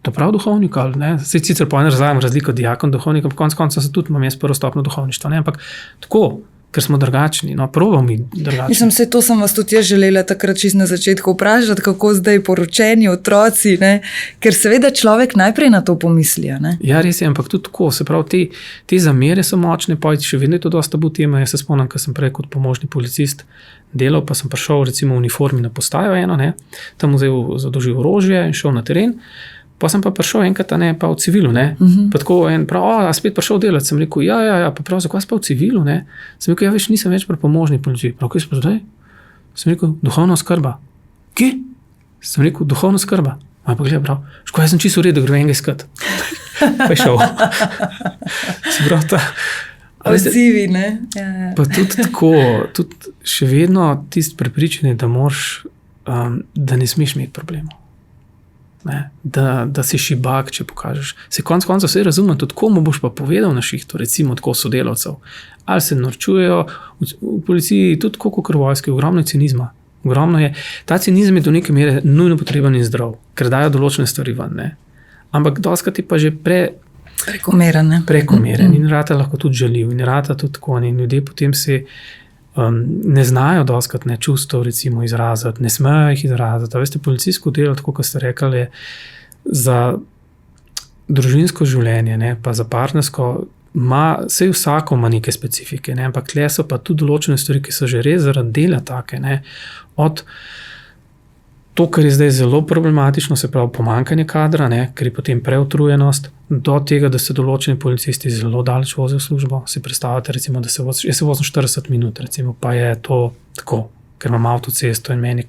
to prav duhovnik ali ne, sicer po eni razlagam razliko dijakon, duhovnik, ampak konec konca se tudi imam jaz prvostopno duhovništvo, ne, ampak tako, ker smo drugačni, no, probam mi drugačni. Mislim, to sem vas tudi jaz želela takrat čisto na začetku vprašati, kako zdaj poročeni otroci, ne, ker seveda človek najprej na to pomisli, ne. Ja, res je, ampak tudi tako, se pravi, te zamere so močne, pa še vedno je to dosta tabu tema, jaz se spomnim, ko sem prej kot pomožni policist delal, pa sem prišel recimo v uniformi na postajo eno, ne, tam vzel zadožil orožje in šel na teren. Pa sem pa prišel enkrat, ne, pa v civilu, ne. Pa tako en prav, a spet prišel delati, sem rekel, ja, pa prav, zakaj pa v civilu, ne. Sem rekel, ja, nisem več pri pomožni policiji. Prav, kaj pa zdaj? Sem rekel, duhovna oskrba. Kje? Sem rekel, duhovna oskrba. Pa gledaj, prav, škoda, jaz sem čisto v redu, grem enega iskat. Pa je šel. Sem prav ta... Odzivi, ne. Ja. Pa tudi tako, tudi še vedno tisti prepričanje, da moraš, da ne smeš imeti problemov. Ne, da si šibak, če pokažeš. Se konc vse razumem, tudi komu boš pa povedal na šihtu, recimo tako sodelavcev. Ali se norčujejo v policiji, tudi kot v vojski, ogromno je cinizma. Ogromno je. Ta cinizem je do neke mere nujno potreben in zdrav, ker dajo določene stvari ven. Ne. Ampak doskrat je pa že prekomeren in rata lahko tudi žaljiv in rata tudi tako. In ljudje potem se ne znajo doskrat čustev recimo izraziti, ne smejo jih izraziti. Veste, policijsko delo, tako kot ste rekli, je za družinsko življenje, ne, pa za partnersko Sej vsako ima neke specifike, ne? Ampak tle so pa tudi določene stvari, ki so že res zaradi dela take, ne? Od to, kar je zdaj zelo problematično, se pravi pomanjkanje kadra, ne? Ker je potem preutrujenost, do tega, da se določeni policisti zelo daleč vozijo v službo. Si predstavljate, recimo, da jaz se vozim 40 minut, recimo, pa je to tako, ker imam avtocesto in meni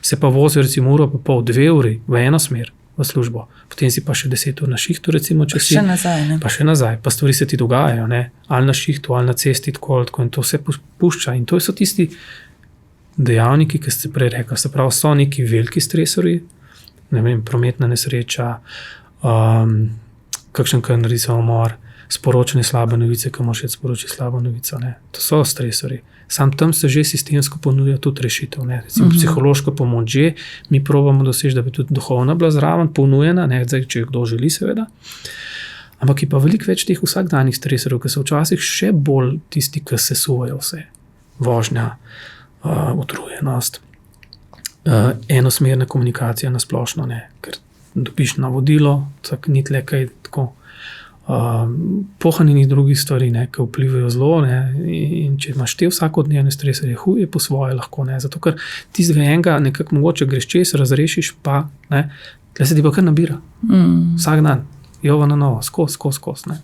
se pa vozijo recimo uro pa pol, 2 uri v eno smer v službo, potem si pa še 10 ur na šihtu, recimo, če si. Še nazaj, ne? Pa še nazaj, pa stvari se ti dogajajo, ne? Ali na šihtu, ali na cesti, tako in to se pušča. In to so tisti dejavniki, ki ste prej rekli, se pravi, so neki veliki stresori, ne vem, prometna nesreča, kakšen, ki naredi samomor, sporočanje slabe novice, ki moraš sporočiti slabo novico, ne? To so stresori. Sam tam se že sistemsko ponuja tudi rešitev, ne? Recimo psihološko pomoč že, mi probamo doseči, da bi tudi duhovna bila zraven ponujena, ne? Zdaj, če kdo želi, seveda. Ampak je pa veliko več teh vsakdanjih stresorov, ki so včasih še bolj tisti, ki se suvajo vse. Vožnja, utrujenost, enosmerna komunikacija na splošno, ne? Ker dobiš navodilo, tak ni tle kaj tako, pohanjenih drugih stvari, ne, ki vplivajo zelo, ne, in če imaš te vsakodnevne stresorje, huje po svoje lahko, ne, zato ker tistega enega nekako mogoče greš čez, razrešiš pa, ne, tle se ti pa kar nabira. Vsak dan, jova na novo, skozi, ne.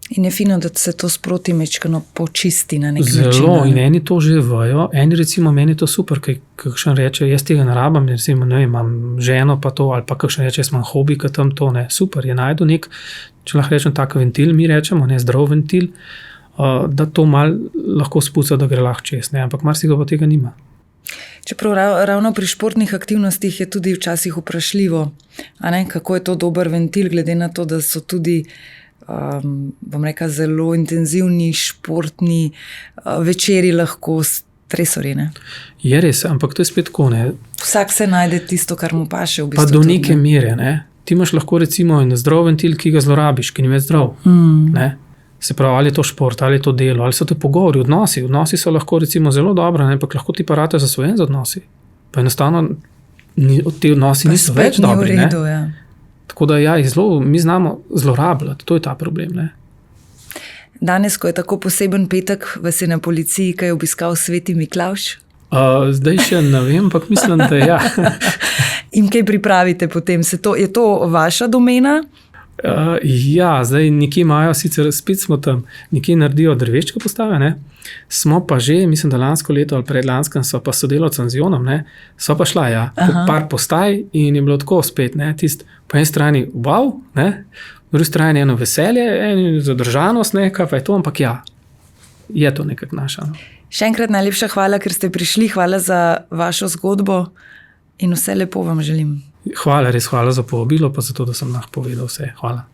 In je fino, da se to sproti mečkano počisti na nek način. Zelo, in eni to že vejo, eni recimo, meni je to super, kakšen reče, jaz tega ne rabam, recimo, ne vem, imam ženo pa to, ali pa kakšen reče, jaz imam hobi, ki tam to, ne, super, je najdu nek, če lahko rečem, tak ventil, mi rečemo, ne, zdrav ventil, da to malo lahko spuca, da gre lahko čez, ne, ampak marsikdo pa tega nima. Čeprav ravno pri športnih aktivnostih je tudi včasih vprašljivo, a ne, kako je to dober ventil, glede na to, da so tudi bom rekla, zelo intenzivni športni večeri lahko stresori, ne? Je res, ampak to je spet tako, ne? Vsak se najde tisto, kar mu paše v bistvu. Pa do neke mere, ne? Ti imaš lahko recimo en zdrav ventil, ki ga zlorabiš, ki ni več zdrav, ne? Se pravi, ali je to šport, ali je to delo, ali so to pogovori, odnosi so lahko recimo zelo dobro, ne? Ampak lahko ti pa rata zasvojen z odnosi. Pa enostavno te odnosi niso več dobri, ne? Redu, ja. Tako da ja, mi znamo zlorabljati, to je ta problem, ne? Danes, ko je tako poseben petek, vas je na policiji kaj obiskal Sveti Miklavž? Zdaj še ne vem, ampak mislim, da ja. In kaj pripravite potem? Je to vaša domena? Ja, zdaj nekje imajo, sicer spet smo tam, nekje naredijo drveščke postave, ne? Smo pa že, mislim, da lansko leto ali predlanskem so pa sodelavcem z Jonom, ne? So pa šla, ja, par postaj in je bilo tako spet, ne? Tist po eni strani wow, ne? Po drugi strani eno veselje, eno zadržanost, ne? Kaj pa je to, ampak ja, je to nekako naša. No? Še enkrat najlepša hvala, ker ste prišli, hvala za vašo zgodbo in vse lepo vam želim. Hvala, res hvala za povabilo, pa za to, da sem lahko povedal vse. Hvala.